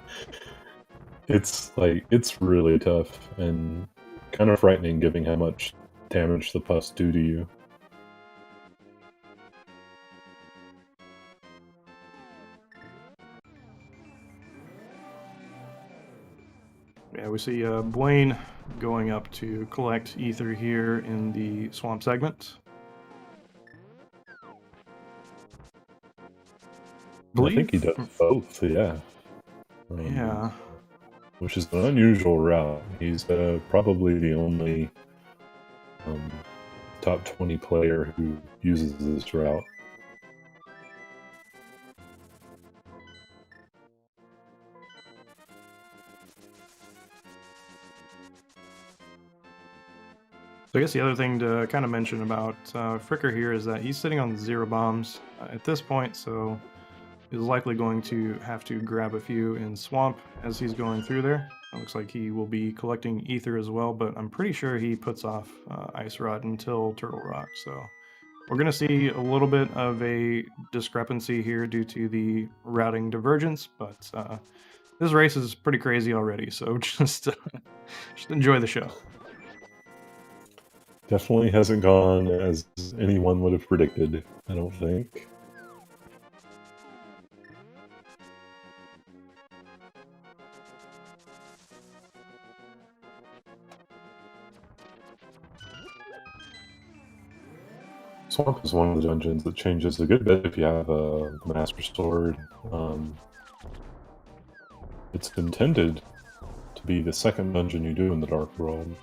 It's really tough and kind of frightening given how much damage the puffs do to you. Yeah, we see Buane going up to collect ether here in the swamp segment. I think he does both, yeah. Yeah. Which is an unusual route. He's probably the only top 20 player who uses this route. So I guess the other thing to kind of mention about Fricker here is that he's sitting on 0 bombs at this point, so he's likely going to have to grab a few in Swamp as he's going through there. It looks like he will be collecting ether as well, but I'm pretty sure he puts off Ice Rod until Turtle Rock, so we're going to see a little bit of a discrepancy here due to the routing divergence, but this race is pretty crazy already, so just enjoy the show. Definitely hasn't gone as anyone would have predicted, I don't think. Swamp is one of the dungeons that changes a good bit if you have a Master Sword. It's intended to be the second dungeon you do in the Dark World.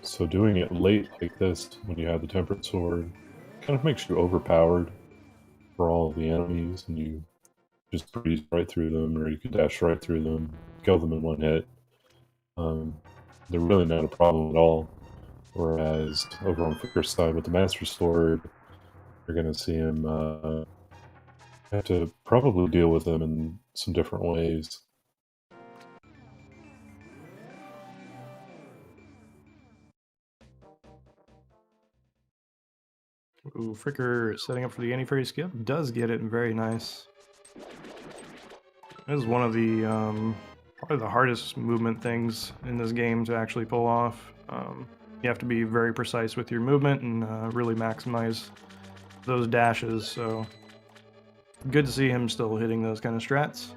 So doing it late like this, when you have the Tempered Sword, kind of makes you overpowered for all of the enemies, and you just breeze right through them, or you can dash right through them, kill them in one hit. They're really not a problem at all. Whereas over on Fricker's side with the Master Sword, you're going to see him have to probably deal with them in some different ways. Ooh, Fricker setting up for the anti-fairy skip. Does get it, very nice. This is one of the probably the hardest movement things in this game to actually pull off. You have to be very precise with your movement and really maximize those dashes, so good to see him still hitting those kind of strats.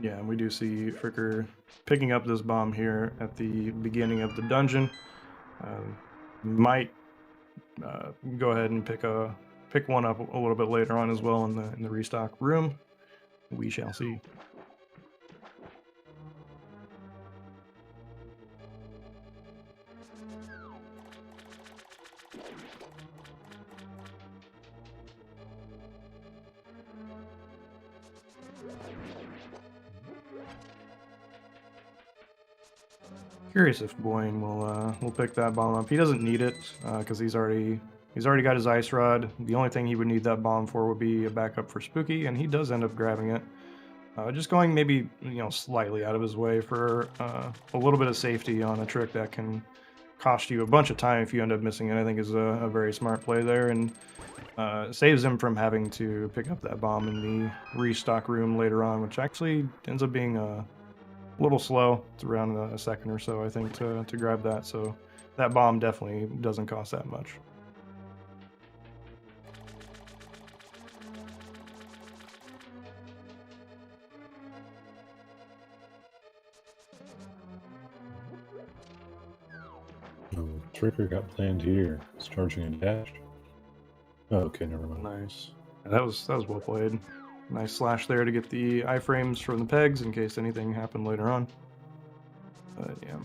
Yeah, and we do see Fricker picking up this bomb here at the beginning of the dungeon. Might go ahead and pick a pick one up a little bit later on as well in the restock room. We shall see. Curious if Buane will pick that bomb up. He doesn't need it because he's already got his ice rod. The only thing he would need that bomb for would be a backup for Spooky, and he does end up grabbing it. Just going maybe slightly out of his way for a little bit of safety on a trick that can cost you a bunch of time if you end up missing it. I think is a very smart play there, and saves him from having to pick up that bomb in the restock room later on, which actually ends up being a little slow. It's around a second or so, I think, to grab that. So that bomb definitely doesn't cost that much. Oh, Trigger got planned here. It's charging a dash. Oh, okay, never mind. Nice. Yeah, that was well played. Nice slash there to get the iframes from the pegs in case anything happened later on. But yeah.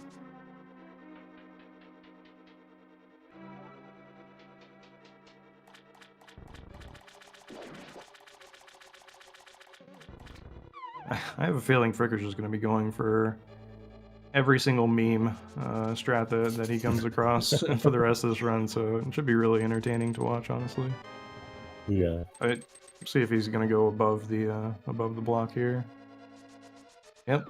I have a feeling Fricker's just going to be going for every single meme strat that he comes across for the rest of this run, so it should be really entertaining to watch, honestly. Yeah. See if he's going to go above the block here. Yep.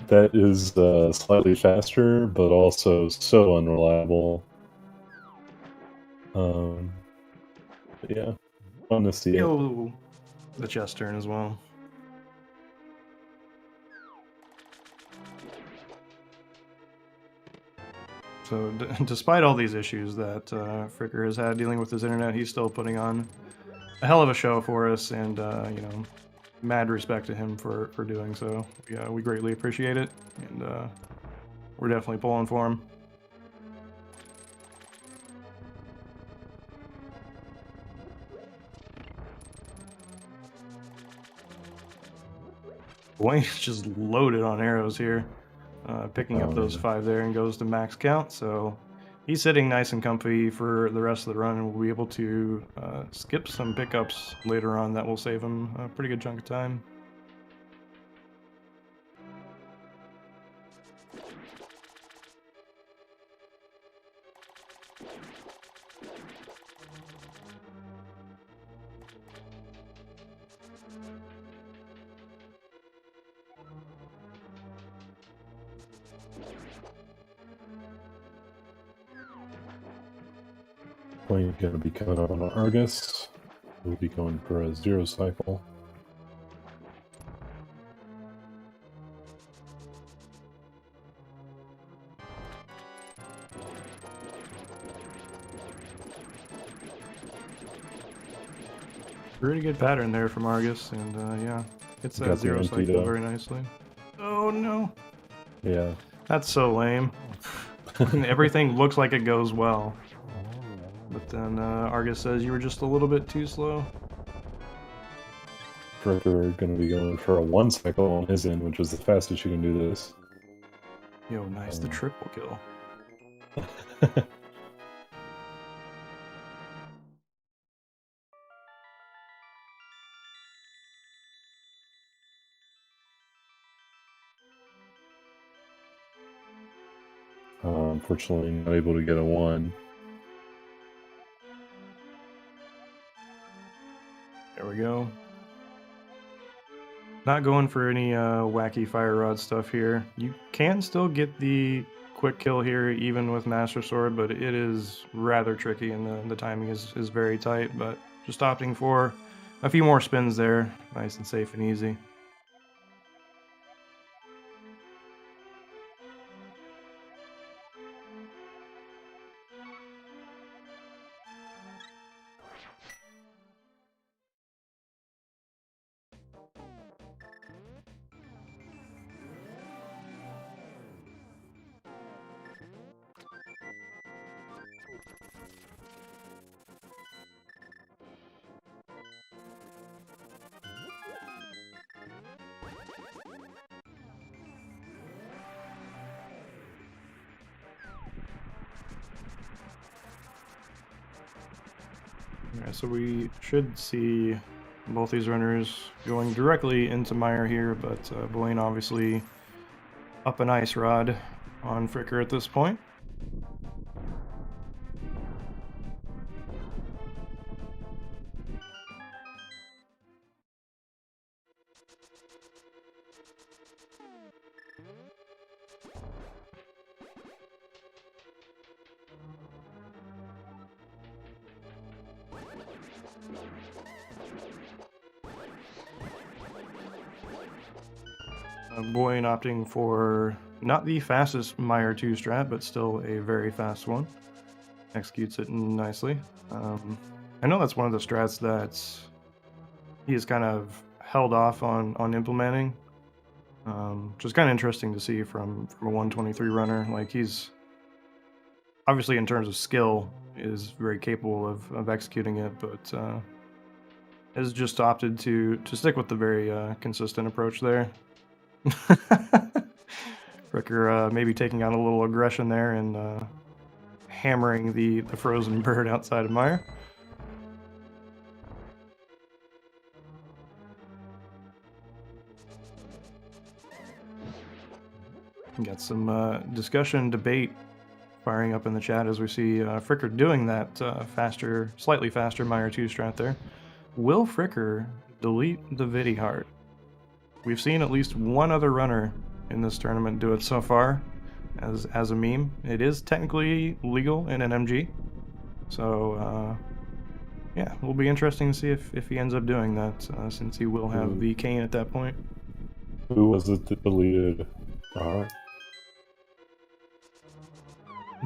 That is slightly faster, but also so unreliable. But yeah, fun to see it. The chest turn as well. So despite all these issues that Fricker has had dealing with his internet, he's still putting on a hell of a show for us, and mad respect to him for doing so. Yeah, we greatly appreciate it, and we're definitely pulling for him. Buane's just loaded on arrows here, picking up those 5 there, and goes to max count. So he's sitting nice and comfy for the rest of the run, and we'll be able to skip some pickups later on that will save him a pretty good chunk of time. We're going to be coming up on Argus. We'll be going for a 0 cycle. Pretty good pattern there from Argus, and yeah, it's that 0 cycle very nicely. Oh no! Yeah. That's so lame. Everything looks like it goes well. But then Argus says you were just a little bit too slow. Fricker going to be going for a 1 cycle on his end, which is the fastest you can do this. Yo, nice, the triple kill. Unfortunately, not able to get a 1. There we go. Not going for any wacky fire rod stuff here. You can still get the quick kill here even with Master Sword, but it is rather tricky and the timing is very tight. But just opting for a few more spins there, nice and safe and easy. Alright, so we should see both these runners going directly into Meyer here, but Buane obviously up an ice rod on Fricker at this point. Buane opting for not the fastest Meyer 2 strat, but still a very fast one. Executes it nicely. I know that's one of the strats that he has kind of held off on implementing. Which is kind of interesting to see from a 123 runner. Like, he's obviously, in terms of skill, is very capable of executing it, but has just opted to stick with the very consistent approach there. Fricker maybe taking out a little aggression there and hammering the frozen bird outside of Meyer. Got some discussion, debate firing up in the chat as we see Fricker doing that slightly faster Meyer 2 strat there. Will Fricker delete the Vidi heart? We've seen at least one other runner in this tournament do it so far as a meme. It is technically legal in NMG, so yeah, it will be interesting to see if he ends up doing that, since he will have the cane at that point. Who was it that deleted heart?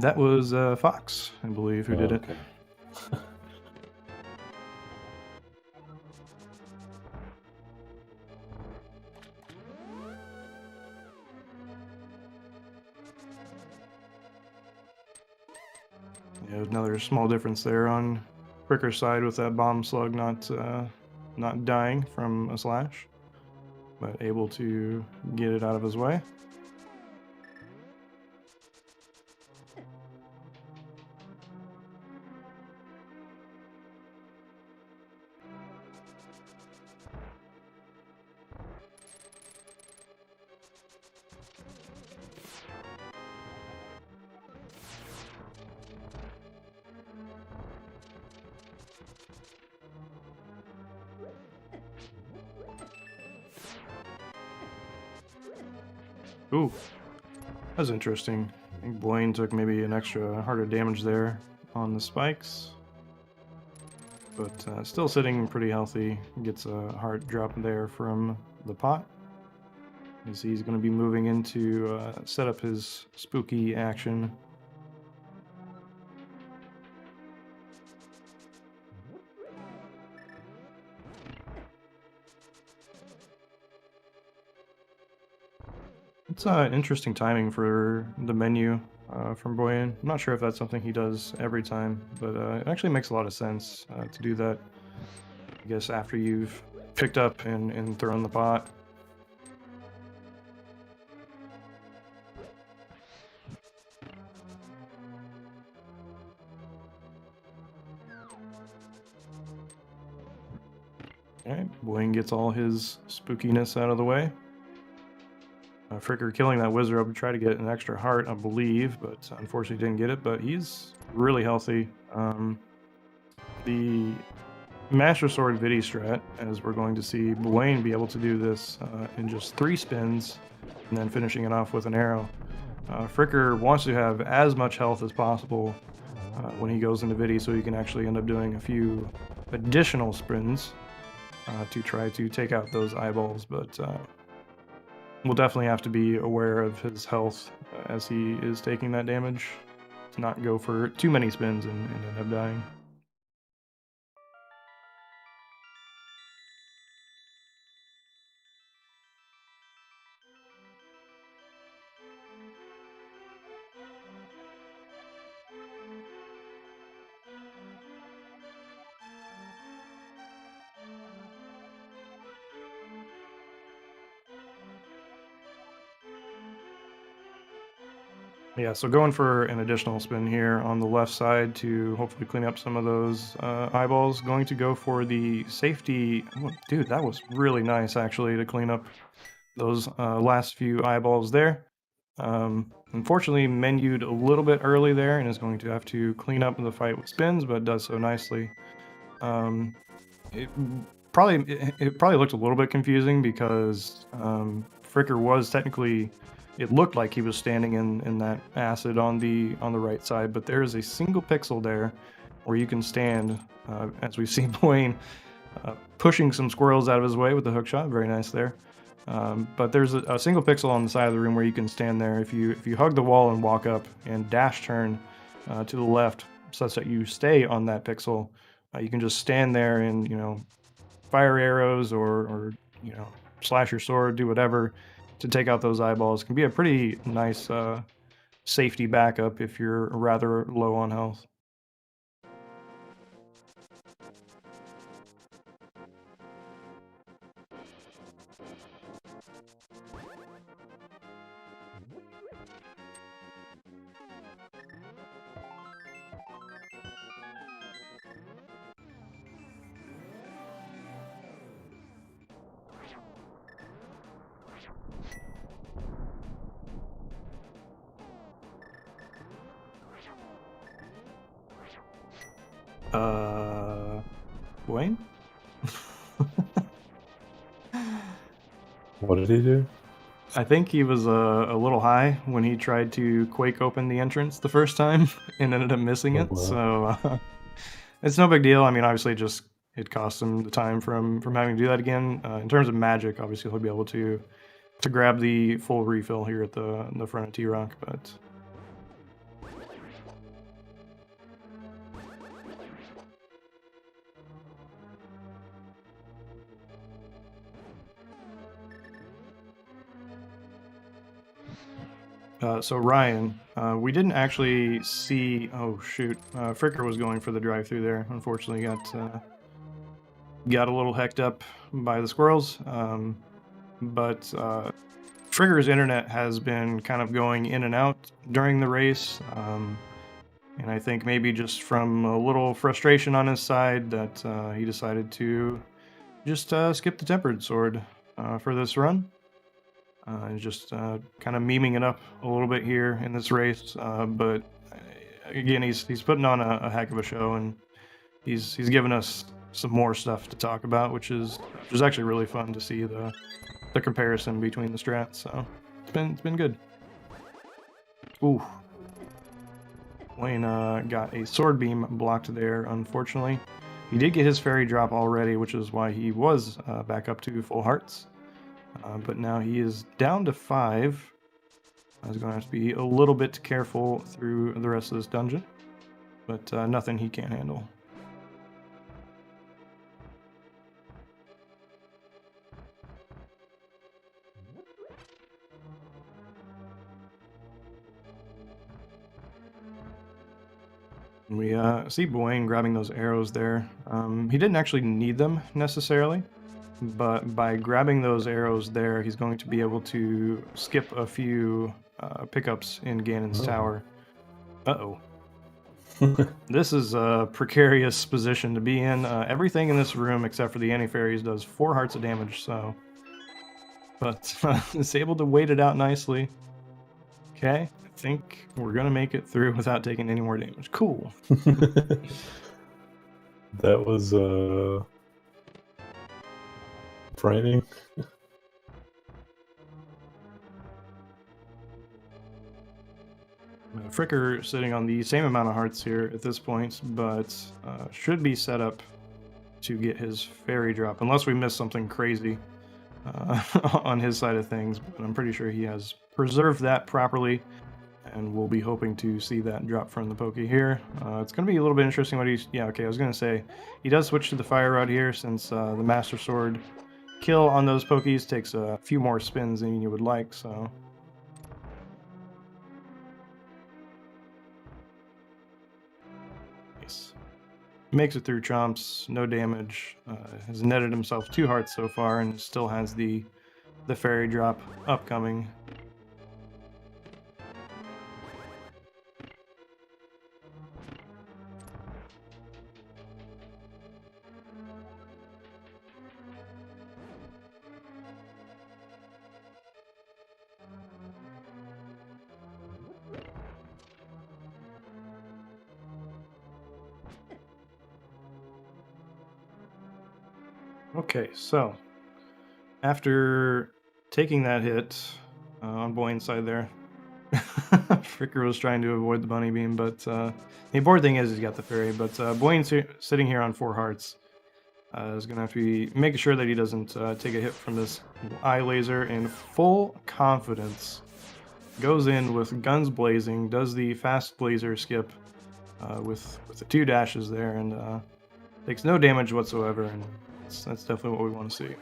That was Fox, I believe, who did it. Yeah, another small difference there on Fricker's side with that bomb slug not dying from a slash, but able to get it out of his way. Ooh, that's interesting. I think Buane took maybe an extra harder damage there on the spikes, but still sitting pretty healthy. Gets a heart drop there from the pot, as he's going to be moving into set up his spooky action. It's interesting timing for the menu from Buane. I'm not sure if that's something he does every time, but it actually makes a lot of sense to do that, I guess, after you've picked up and thrown the pot. Alright, Buane gets all his spookiness out of the way. Fricker killing that wizard up to try to get an extra heart, I believe, but unfortunately didn't get it, but he's really healthy. The Master Sword Vidi strat, as we're going to see Buane be able to do this in just 3 spins, and then finishing it off with an arrow. Fricker wants to have as much health as possible when he goes into Vidi, so he can actually end up doing a few additional spins to try to take out those eyeballs, but we'll definitely have to be aware of his health as he is taking that damage to not go for too many spins and end up dying. Yeah, so going for an additional spin here on the left side to hopefully clean up some of those eyeballs. Going to go for the safety. Oh, dude, that was really nice actually to clean up those last few eyeballs there. Unfortunately, menued a little bit early there and is going to have to clean up the fight with spins, but does so nicely. It probably looked a little bit confusing because Fricker was technically, it looked like he was standing in that acid on the right side, but there is a single pixel there where you can stand, as we see Buane pushing some squirrels out of his way with the hook shot. Very nice there. But there's a single pixel on the side of the room where you can stand there. If you hug the wall and walk up and dash turn to the left such that you stay on that pixel, you can just stand there and, you know, fire arrows or you know, slash your sword, do whatever to take out those eyeballs. Can be a pretty nice safety backup if you're rather low on health. Buane? What did he do? I think he was a little high when he tried to quake open the entrance the first time and ended up missing Oh, it. wow. So it's no big deal. I mean, obviously, it cost him the time from having to do that again. In terms of magic, obviously, he'll be able to grab the full refill here at the front of T-Rock, but. So Ryan, we didn't actually see. Oh shoot, Fricker was going for the drive-through there. Unfortunately, got a little hecked up by the squirrels. But Fricker's internet has been kind of going in and out during the race, and I think maybe just from a little frustration on his side that he decided to just skip the tempered sword for this run. And just kind of memeing it up a little bit here in this race, but again, he's putting on a heck of a show, and he's given us some more stuff to talk about, which is actually really fun to see the comparison between the strats. So it's been good. Ooh, Wayne got a sword beam blocked there. Unfortunately, he did get his fairy drop already, which is why he was back up to full hearts. But now he is down to 5. I was going to have to be a little bit careful through the rest of this dungeon, but nothing he can't handle. We see Buane grabbing those arrows there. He didn't actually need them necessarily, but by grabbing those arrows there, he's going to be able to skip a few pickups in Ganon's tower. Uh-oh. This is a precarious position to be in. Everything in this room except for the anti-fairies does 4 hearts of damage, so... But it's able to wait it out nicely. Okay, I think we're going to make it through without taking any more damage. Cool. That was frightening. Fricker sitting on the same amount of hearts here at this point, but should be set up to get his fairy drop, unless we miss something crazy on his side of things. But I'm pretty sure he has preserved that properly, and we'll be hoping to see that drop from the Poke here. It's going to be a little bit interesting what he's... Yeah, okay, I was going to say, he does switch to the Fire Rod here, since the Master Sword kill on those Pokies takes a few more spins than you would like, so... Makes it through chomps, no damage, has netted himself 2 hearts so far, and still has the fairy drop upcoming. Okay, so after taking that hit on Buane's side there, Fricker was trying to avoid the bunny beam, but the important thing is he's got the fairy. But Buane's sitting here on 4 hearts. Is going to have to be making sure that he doesn't take a hit from this eye laser in full confidence. Goes in with guns blazing, does the fast laser skip with the 2 dashes there, and takes no damage whatsoever. And that's definitely what we want to see.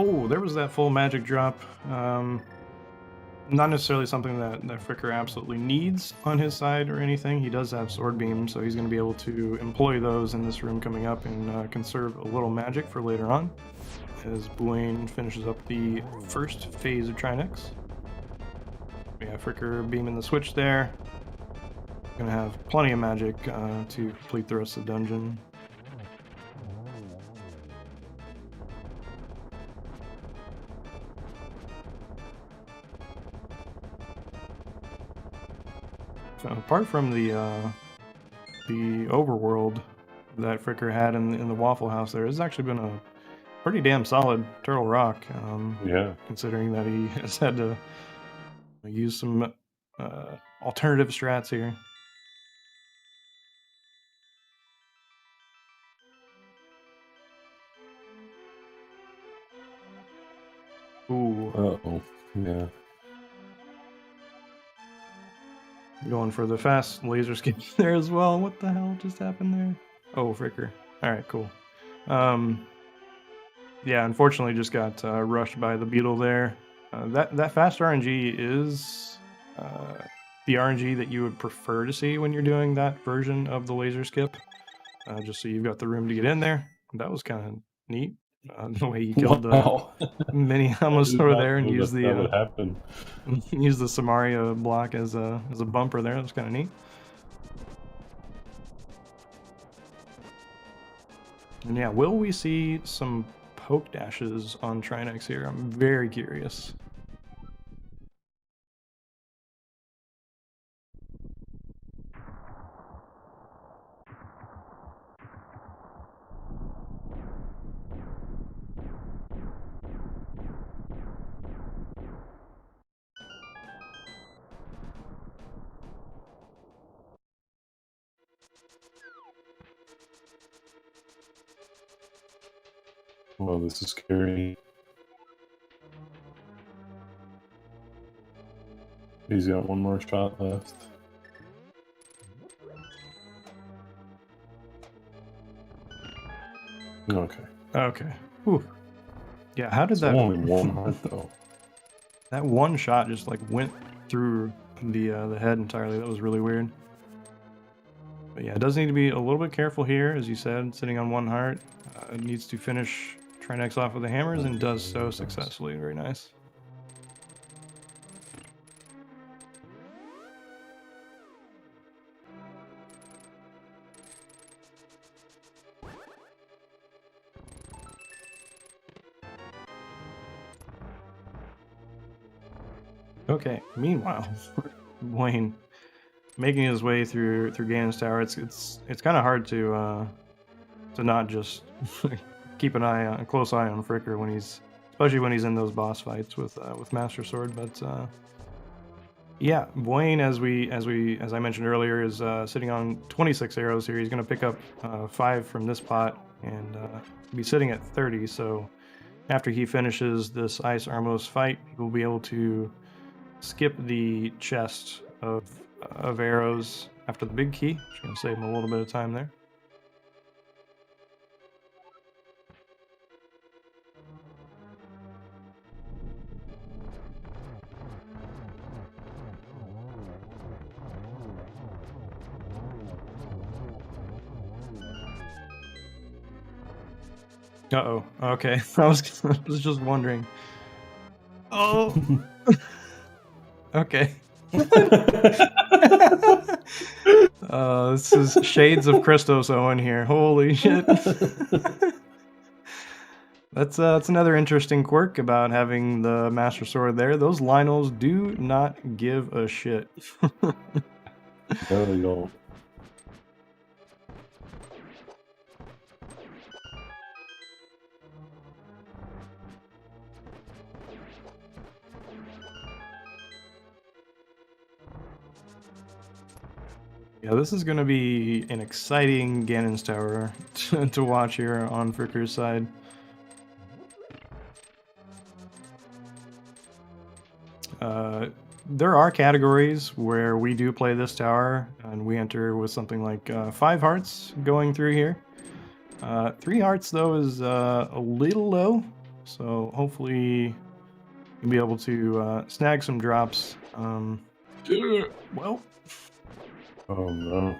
Oh, there was that full magic drop. Not necessarily something that Fricker absolutely needs on his side or anything. He does have sword beam, so he's going to be able to employ those in this room coming up and conserve a little magic for later on as Buane finishes up the first phase of Trinex. We have Fricker beaming the switch there. Going to have plenty of magic to complete the rest of the dungeon. So apart from the overworld that Fricker had in the Waffle House, there has actually been a pretty damn solid Turtle Rock. Yeah. Considering that he has had to use some alternative strats here. Ooh. Uh-oh. Yeah. Going for the fast laser skip there as well. What the hell just happened there? Oh, Fricker. All right, cool. Yeah, unfortunately just got rushed by the beetle there. That fast RNG is the RNG that you would prefer to see when you're doing that version of the laser skip. Just so you've got the room to get in there. That was kind of neat. The way he killed the mini almost over there and used that would happen. Use the Samaria block as a bumper there. That was kind of neat. And yeah, will we see some poke dashes on Trinex here? I'm very curious. Well, this is scary. He's got one more shot left. Okay. Okay. Whew. Yeah, how did It's that... only one heart, though. That one shot just like went through the head entirely. That was really weird. But yeah, it does need to be a little bit careful here, as you said, sitting on 1 heart. It needs to finish Trinex off with the hammers and does so successfully. Very nice. Okay, meanwhile, Buane making his way through Ganon's Tower. It's kind of hard to not just keep a close eye on Fricker when especially when he's in those boss fights with Master Sword. But yeah, Buane, as I mentioned earlier, is sitting on 26 arrows here. He's going to pick up 5 from this pot and be sitting at 30. So after he finishes this Ice Armos fight, he will be able to skip the chest of arrows after the big key. Just going to save him a little bit of time there. Uh-oh. Okay. I was just wondering. Oh. Okay. This is shades of Christos Owen here. Holy shit. That's another interesting quirk about having the Master Sword there. Those Lionels do not give a shit. No, they don't. Yeah, this is going to be an exciting Ganon's Tower to watch here on Fricker's side. There are categories where we do play this tower, and we enter with something like 5 hearts going through here. 3 hearts, though, is a little low, so hopefully you'll be able to snag some drops. Well, Oh no.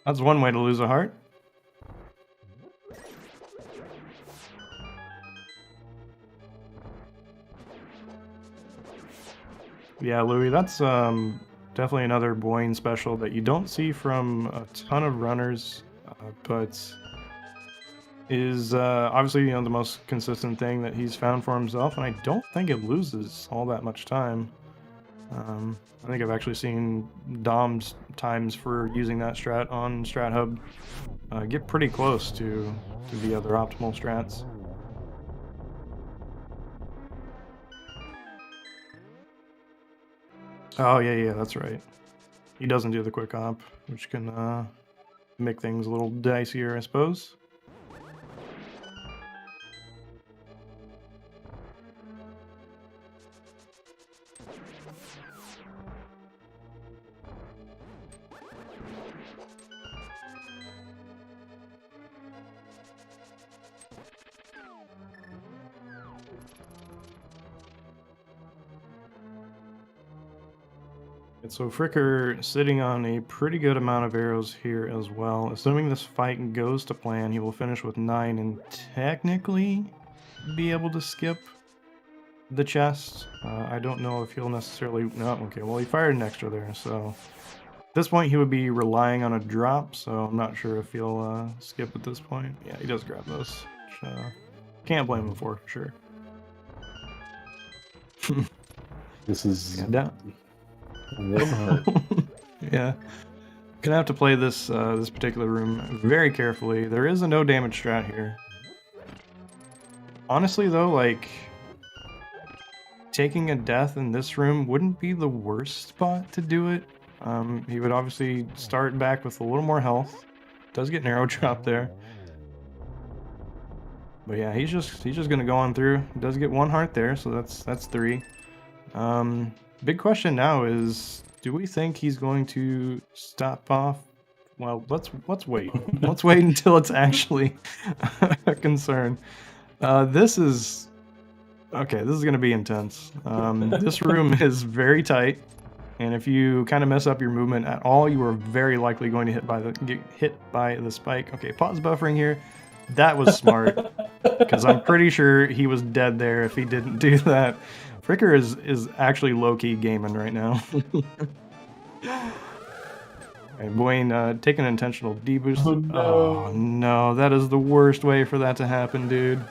that's one way to lose a heart. Yeah, Louis, that's definitely another Buane special that you don't see from a ton of runners, but is obviously the most consistent thing that he's found for himself, and I don't think it loses all that much time. I think I've actually seen Dom's times for using that strat on Strat Hub get pretty close to the other optimal strats. Oh yeah, that's right. He doesn't do the quick op, which can make things a little dicier, I suppose. So Fricker sitting on a pretty good amount of arrows here as well. Assuming this fight goes to plan, he will finish with 9 and technically be able to skip the chest. I don't know if he'll necessarily... No, okay, well he fired an extra there, so... At this point he would be relying on a drop, so I'm not sure if he'll skip at this point. Yeah, he does grab those, which can't blame him for sure. This is... Yeah, down. One Yeah, gonna have to play this this particular room very carefully. There is a no damage strat here. Honestly though, like taking a death in this room wouldn't be the worst spot to do it. He would obviously start back with a little more health. Does get an arrow drop there. But yeah, he's just gonna go on through. Does get 1 heart there, so that's 3. Big question now is, do we think he's going to stop off? Well, let's wait. Let's wait until it's actually a concern. This is okay. This is going to be intense. This room is very tight, and if you kind of mess up your movement at all, you are very likely going to get hit by the spike. Okay, pause buffering here. That was smart, because I'm pretty sure he was dead there if he didn't do that. Fricker is actually low-key gaming right now. Okay, Buane taking an intentional deboost. Oh, no. Oh no, that is the worst way for that to happen, dude.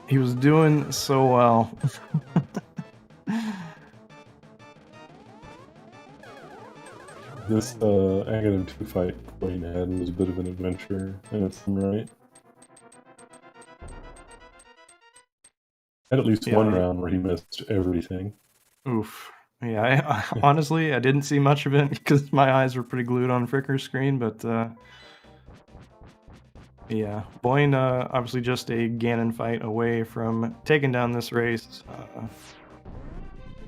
He was doing so well. This Aghanim 2 fight Wayne had was a bit of an adventure in its own right. Had at least one round where he missed everything. Oof. Yeah, honestly, I didn't see much of it because my eyes were pretty glued on Fricker's screen, but yeah, Buane obviously just a Ganon fight away from taking down this race.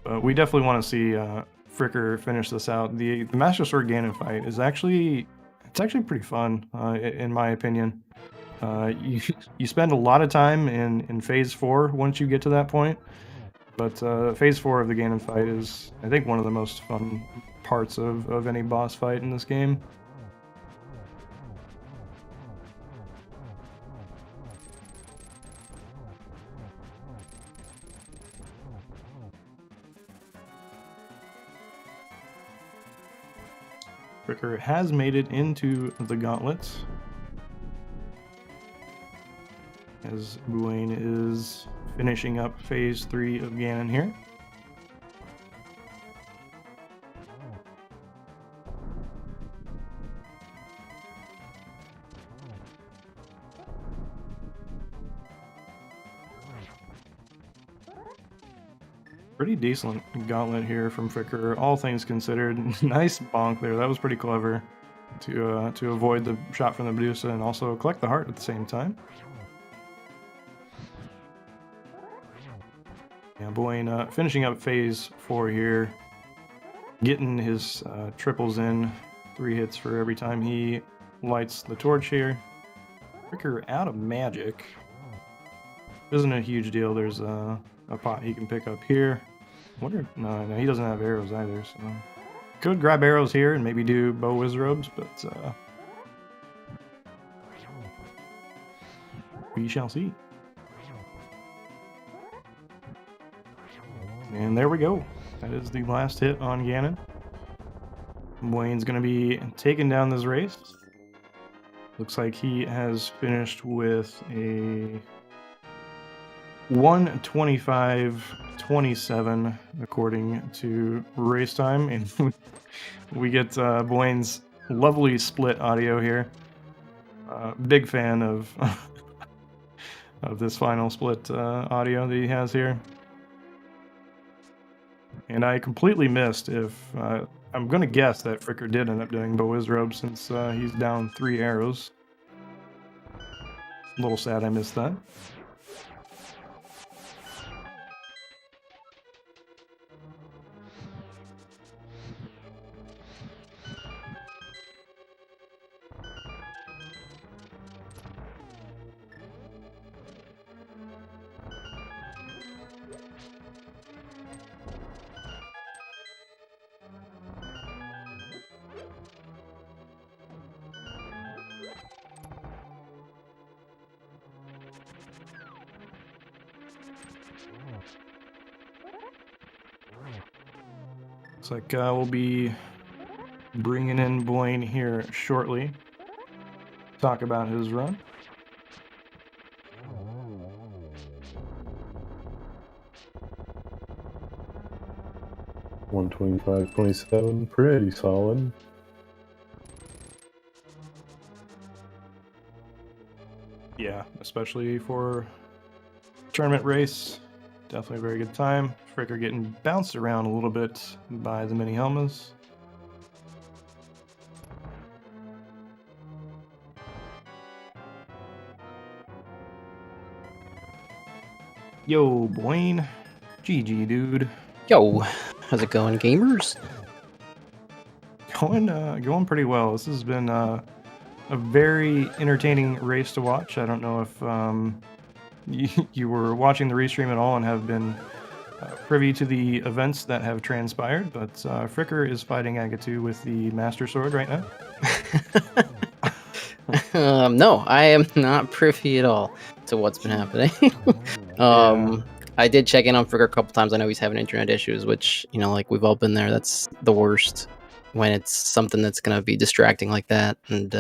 But we definitely want to see Fricker finish this out. The Master Sword Ganon fight is actually pretty fun, in my opinion. You spend a lot of time in Phase 4 once you get to that point, but Phase 4 of the Ganon fight is, I think, one of the most fun parts of any boss fight in this game. Fricker has made it into the gauntlet, as Buane is finishing up phase 3 of Ganon here. Pretty decent gauntlet here from Fricker, all things considered. Nice bonk there. That was pretty clever to avoid the shot from the Medusa and also collect the heart at the same time. Yeah, Buane finishing up phase 4 here, getting his triples in, 3 hits for every time he lights the torch here. Fricker out of magic. Isn't a huge deal. There's a pot he can pick up here. No, he doesn't have arrows either, so could grab arrows here and maybe do bow wizrobes, but we shall see. And there we go. That is the last hit on Ganon. Buane's going to be taking down this race. Looks like he has finished with a 1:25:27 according to race time, and we get Buane's lovely split audio here. Big fan of of this final split audio that he has here. And I completely missed if I'm gonna guess that Fricker did end up doing bow wizrobe since he's down 3 arrows. A little sad I missed that. Looks like we'll be bringing in Buane here shortly. Talk about his run. $125.27, pretty solid. Yeah, especially for tournament race. Definitely a very good time. Fricker getting bounced around a little bit by the mini helmets. Yo, Buane. GG, dude. Yo, how's it going, gamers? Going pretty well. This has been a very entertaining race to watch. I don't know if you were watching the restream at all and have been privy to the events that have transpired, but Fricker is fighting Agatu with the Master Sword right now. No, I am not privy at all to what's been happening. I did check in on Fricker a couple times. I know he's having internet issues, which, you know, like we've all been there. That's the worst when it's something that's going to be distracting like that, and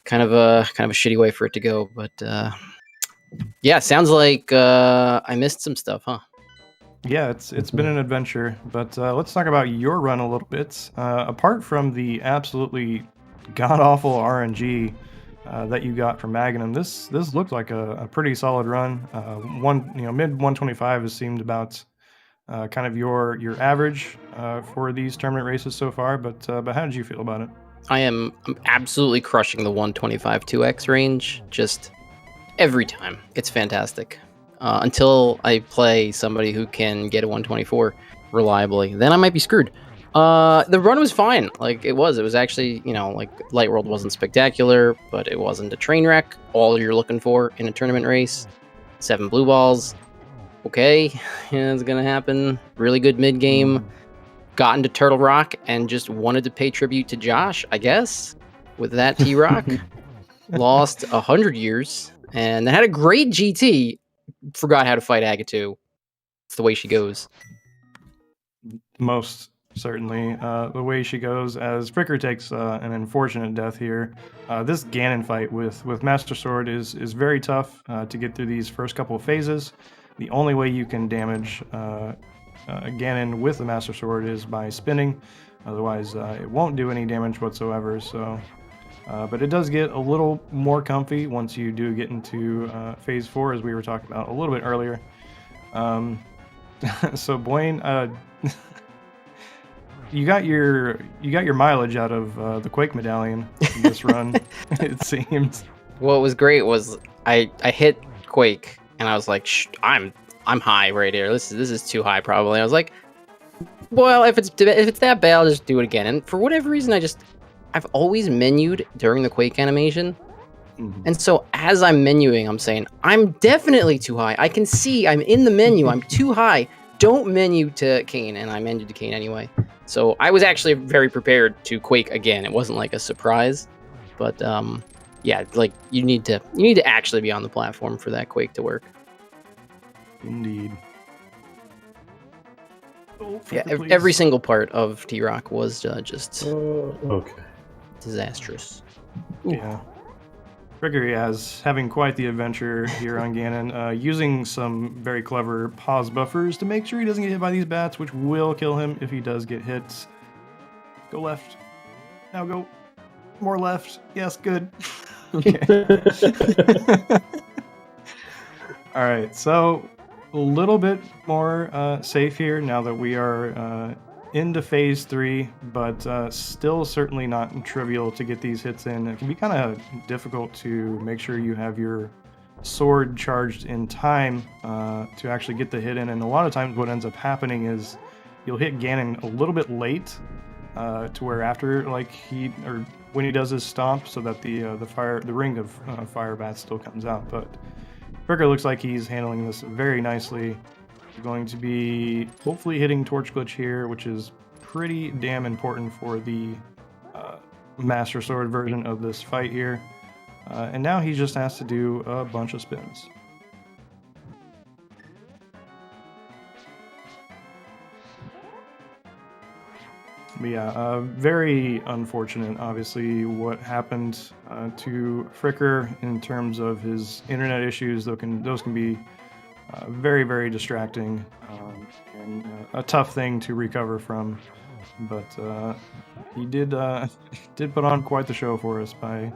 kind of a shitty way for it to go. But yeah, sounds like I missed some stuff, huh? Yeah, it's been an adventure, but let's talk about your run a little bit. Apart from the absolutely god-awful RNG that you got from Magnum, this looked like a pretty solid run. Mid 125 has seemed about kind of your average for these tournament races so far. But how did you feel about it? I'm absolutely crushing the 125 2x range just every time. It's fantastic. Until I play somebody who can get a 124 reliably, then I might be screwed. The run was fine. Like it was actually, you know, like Light World wasn't spectacular, but it wasn't a train wreck. All you're looking for in a tournament race, 7 blue balls. Okay, yeah, it's gonna happen. Really good mid game. Got into Turtle Rock and just wanted to pay tribute to Josh, I guess, with that T-Rock. Lost 100 years and then had a great GT. Forgot how to fight Agatu. It's the way she goes. Most certainly. The way she goes, as Fricker takes an unfortunate death here. This Ganon fight with Master Sword is very tough to get through these first couple of phases. The only way you can damage Ganon with the Master Sword is by spinning. Otherwise, it won't do any damage whatsoever. So, but it does get a little more comfy once you do get into phase 4, as we were talking about a little bit earlier. So Buane, you got your mileage out of the Quake medallion in this run. It seems. What was great was I hit Quake and I was like, I'm high right here. This is too high probably. I was like, well, if it's that bad, I'll just do it again. And for whatever reason, I've always menued during the Quake animation. Mhm. And so as I'm menuing, I'm saying, I'm definitely too high. I can see I'm in the menu. I'm too high. Don't menu to Kane. And I menued to Kane anyway. So I was actually very prepared to Quake again. It wasn't like a surprise. But yeah, like you need to actually be on the platform for that Quake to work. Indeed. Yeah, every single part of T-Rock was just Okay. disastrous. Yeah. Fricker is having quite the adventure here on Ganon, using some very clever pause buffers to make sure he doesn't get hit by these bats, which will kill him if he does get hit. Go left. Now go more left. Yes, good. Okay. All right, so a little bit more safe here now that we are into phase 3, but still certainly not trivial to get these hits in. It can be kind of difficult to make sure you have your sword charged in time to actually get the hit in, and a lot of times what ends up happening is you'll hit Ganon a little bit late to where after when he does his stomp, so that the ring of fire bats still comes out. But Fricker looks like he's handling this very nicely. Going to be hopefully hitting Torch Glitch here, which is pretty damn important for the Master Sword version of this fight here. And now he just has to do a bunch of spins. But yeah, very unfortunate, obviously, what happened to Fricker in terms of his internet issues. Those can be very, very distracting and a tough thing to recover from. But he did put on quite the show for us by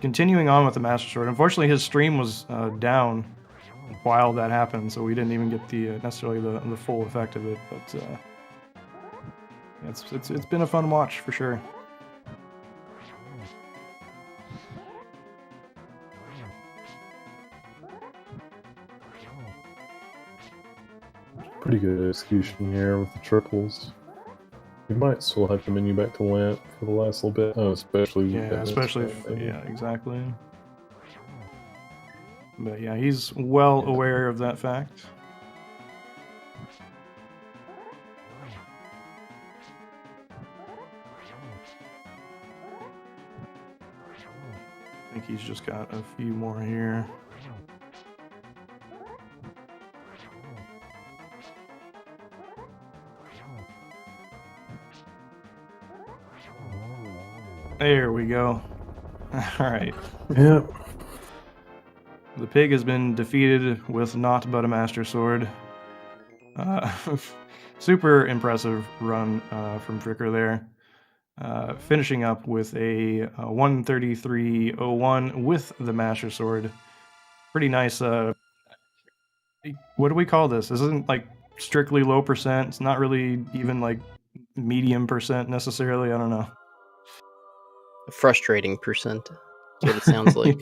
continuing on with the Master Sword. Unfortunately, his stream was down while that happened, so we didn't even get necessarily the full effect of it. But it's been a fun watch for sure. Pretty good execution here with the triples. You might still have to menu back to Lamp for the last little bit. Oh, especially yeah, exactly. But yeah, he's well aware of that fact. I think he's just got a few more here. There we go. All right. Yeah. The pig has been defeated with naught but a Master Sword. Super impressive run from Fricker there. Finishing up with a 133.01 with the Master Sword. Pretty nice. What do we call this? This isn't like strictly low percent. It's not really even like medium percent necessarily. I don't know. A frustrating percent. That's what it sounds like.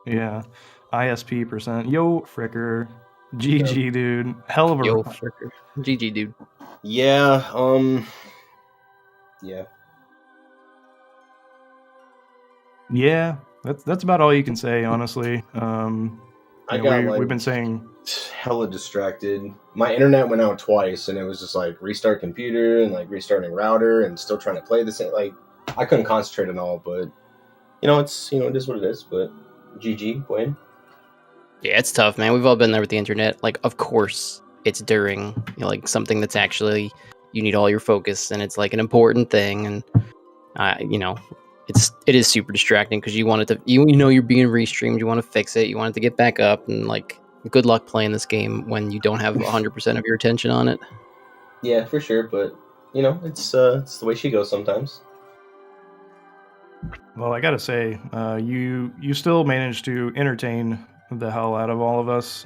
Yeah. ISP percent. Yo, Fricker. GG, dude. Hell of a Yo, run. Fricker. GG, dude. Yeah, yeah. Yeah, that's about all you can say, honestly. We've been saying hella distracted. My internet went out twice, and it was just like restart computer and like restarting router, and still trying to play this. Like I couldn't concentrate at all. But it is what it is. But GG, Buane. Yeah, it's tough, man. We've all been there with the internet. Like, of course, it's during like something that's actually you need all your focus, and it's like an important thing, and you know, it is super distracting because you want it to, you know, you're being restreamed, you want to fix it, you want it to get back up, and like, good luck playing this game when you don't have 100% of your attention on it. Yeah, for sure, but you know, it's the way she goes sometimes. Well, I gotta say, you still managed to entertain the hell out of all of us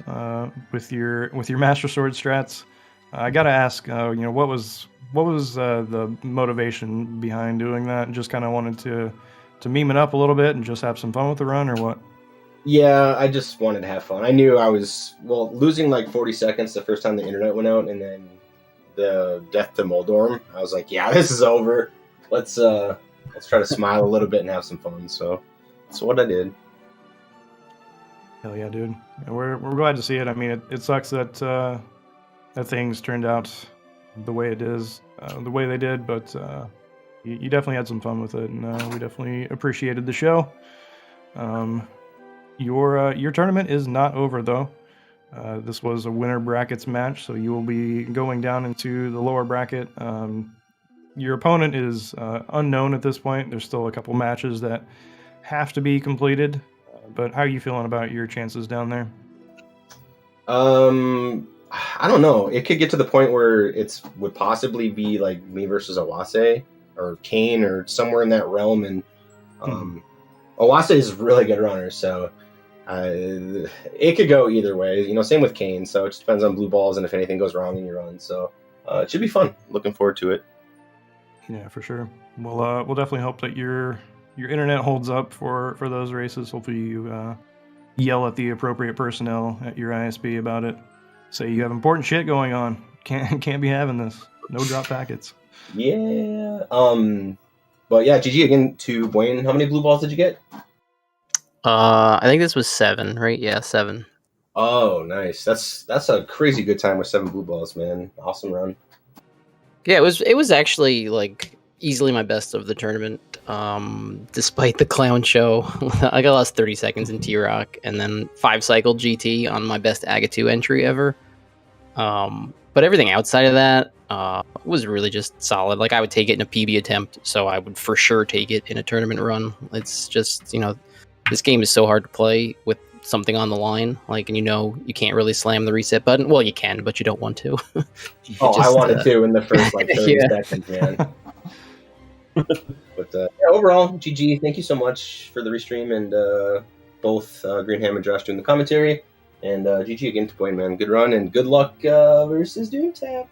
with your Master Sword strats. I gotta ask, you know, what was the motivation behind doing that? Just kind of wanted to meme it up a little bit and just have some fun with the run, or what? Yeah, I just wanted to have fun. I knew I was losing like 40 seconds the first time the internet went out, and then the death to Moldorm. I was like, yeah, this is over. Let's try to smile a little bit and have some fun. So that's what I did. Hell yeah, dude! We're glad to see it. I mean, it sucks that that things turned out the way it is, the way they did, but you definitely had some fun with it, and we definitely appreciated the show. Your tournament is not over though. This was a winner brackets match, so you will be going down into the lower bracket. Your opponent is unknown at this point. There's still a couple matches that have to be completed. But how are you feeling about your chances down there? I don't know. It could get to the point where it would possibly be like me versus Awase or Kane or somewhere in that realm. And Awase is a really good runner, so it could go either way. You know, same with Kane. So it just depends on blue balls and if anything goes wrong in your run. So it should be fun. Looking forward to it. Yeah, for sure. We'll definitely hope that your internet holds up for those races. Hopefully you yell at the appropriate personnel at your ISP about it. Say you have important shit going on. Can't be having this. No drop packets. Yeah. But yeah, GG again to Buane. How many blue balls did you get? I think this was 7, right? Yeah, 7. Oh, nice. That's a crazy good time with 7 blue balls, man. Awesome run. Yeah, it was actually like easily my best of the tournament. Despite the clown show, I got lost 30 seconds in T-Rock and then 5-cycle GT on my best Agatu entry ever. But everything outside of that was really just solid. Like, I would take it in a PB attempt, so I would for sure take it in a tournament run. It's just, you know, this game is so hard to play with something on the line, like, and you know, you can't really slam the reset button. Well, you can, but you don't want to. I wanted to in the first like 30 seconds, man. But overall, GG. Thank you so much for the restream and both Greenham and Josh doing the commentary. And GG again to Buane, man. Good run and good luck versus Doomtap.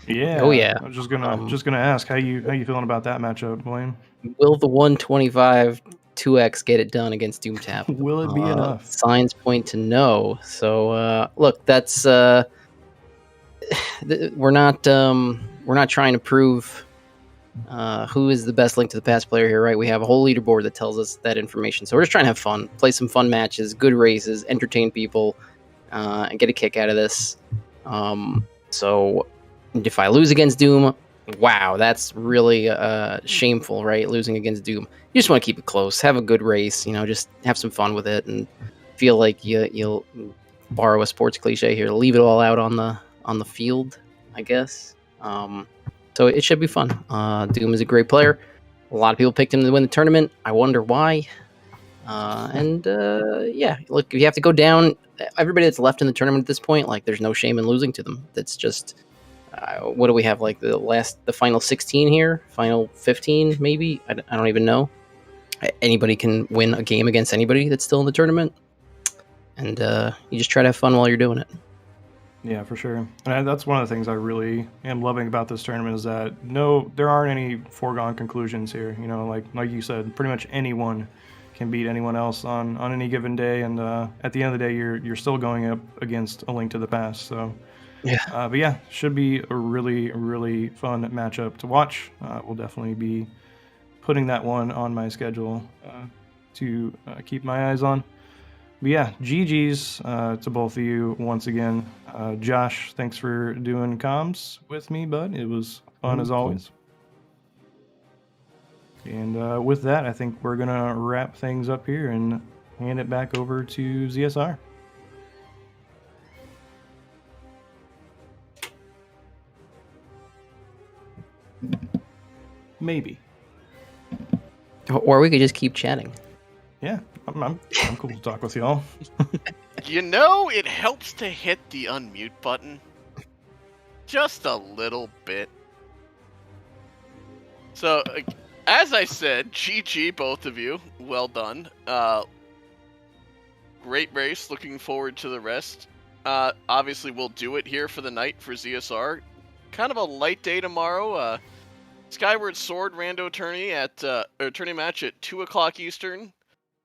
Yeah. Oh yeah. I was just gonna ask how you feeling about that matchup, Buane? Will the 125 2x get it done against Doomtap? Will it be enough? Signs point to no. So look, that's we're not trying to prove who is the best Link to the Past player here, right? We have a whole leaderboard that tells us that information. So we're just trying to have fun, play some fun matches, good races, entertain people, and get a kick out of this. So if I lose against Doom, wow, that's really shameful, right? Losing against Doom. You just want to keep it close, have a good race, you know, just have some fun with it, and feel like you'll borrow a sports cliche here, leave it all out on the field, I guess. So it should be fun. Doom is a great player. A lot of people picked him to win the tournament. I wonder why. Yeah, look, if you have to go down, everybody that's left in the tournament at this point, like, there's no shame in losing to them. That's just, what do we have, like the final 16 here? Final 15, maybe? I don't even know. Anybody can win a game against anybody that's still in the tournament. And you just try to have fun while you're doing it. Yeah, for sure. And that's one of the things I really am loving about this tournament is that there aren't any foregone conclusions here. You know, like you said, pretty much anyone can beat anyone else on any given day. And at the end of the day, you're still going up against A Link to the Past. So yeah, but yeah, should be a really, really fun matchup to watch. We'll definitely be putting that one on my schedule to keep my eyes on. But yeah, GG's to both of you once again. Josh, thanks for doing comms with me, bud. It was fun as always. And with that, I think we're going to wrap things up here and hand it back over to ZSR. maybe. Or we could just keep chatting. Yeah, I'm cool to talk with y'all. You know, it helps to hit the unmute button. Just a little bit. So, as I said, GG, both of you. Well done. Great race. Looking forward to the rest. Obviously, we'll do it here for the night for ZSR. Kind of a light day tomorrow. Skyward Sword rando tourney tourney match at 2 o'clock Eastern,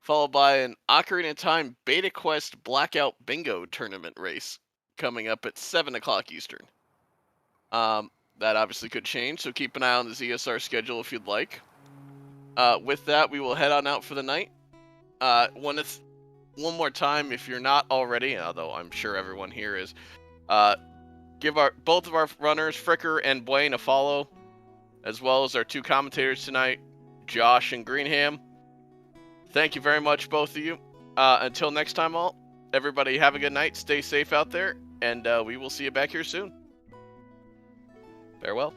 followed by an Ocarina of Time Beta Quest Blackout Bingo tournament race coming up at 7 o'clock Eastern. That obviously could change, so keep an eye on the ZSR schedule if you'd like. With that, we will head on out for the night. One more time, if you're not already, although I'm sure everyone here is, give both of our runners, Fricker and Buane, a follow, as well as our two commentators tonight, Josh and Greenham. Thank you very much, both of you. Until next time, everybody have a good night, stay safe out there, and we will see you back here soon. Farewell.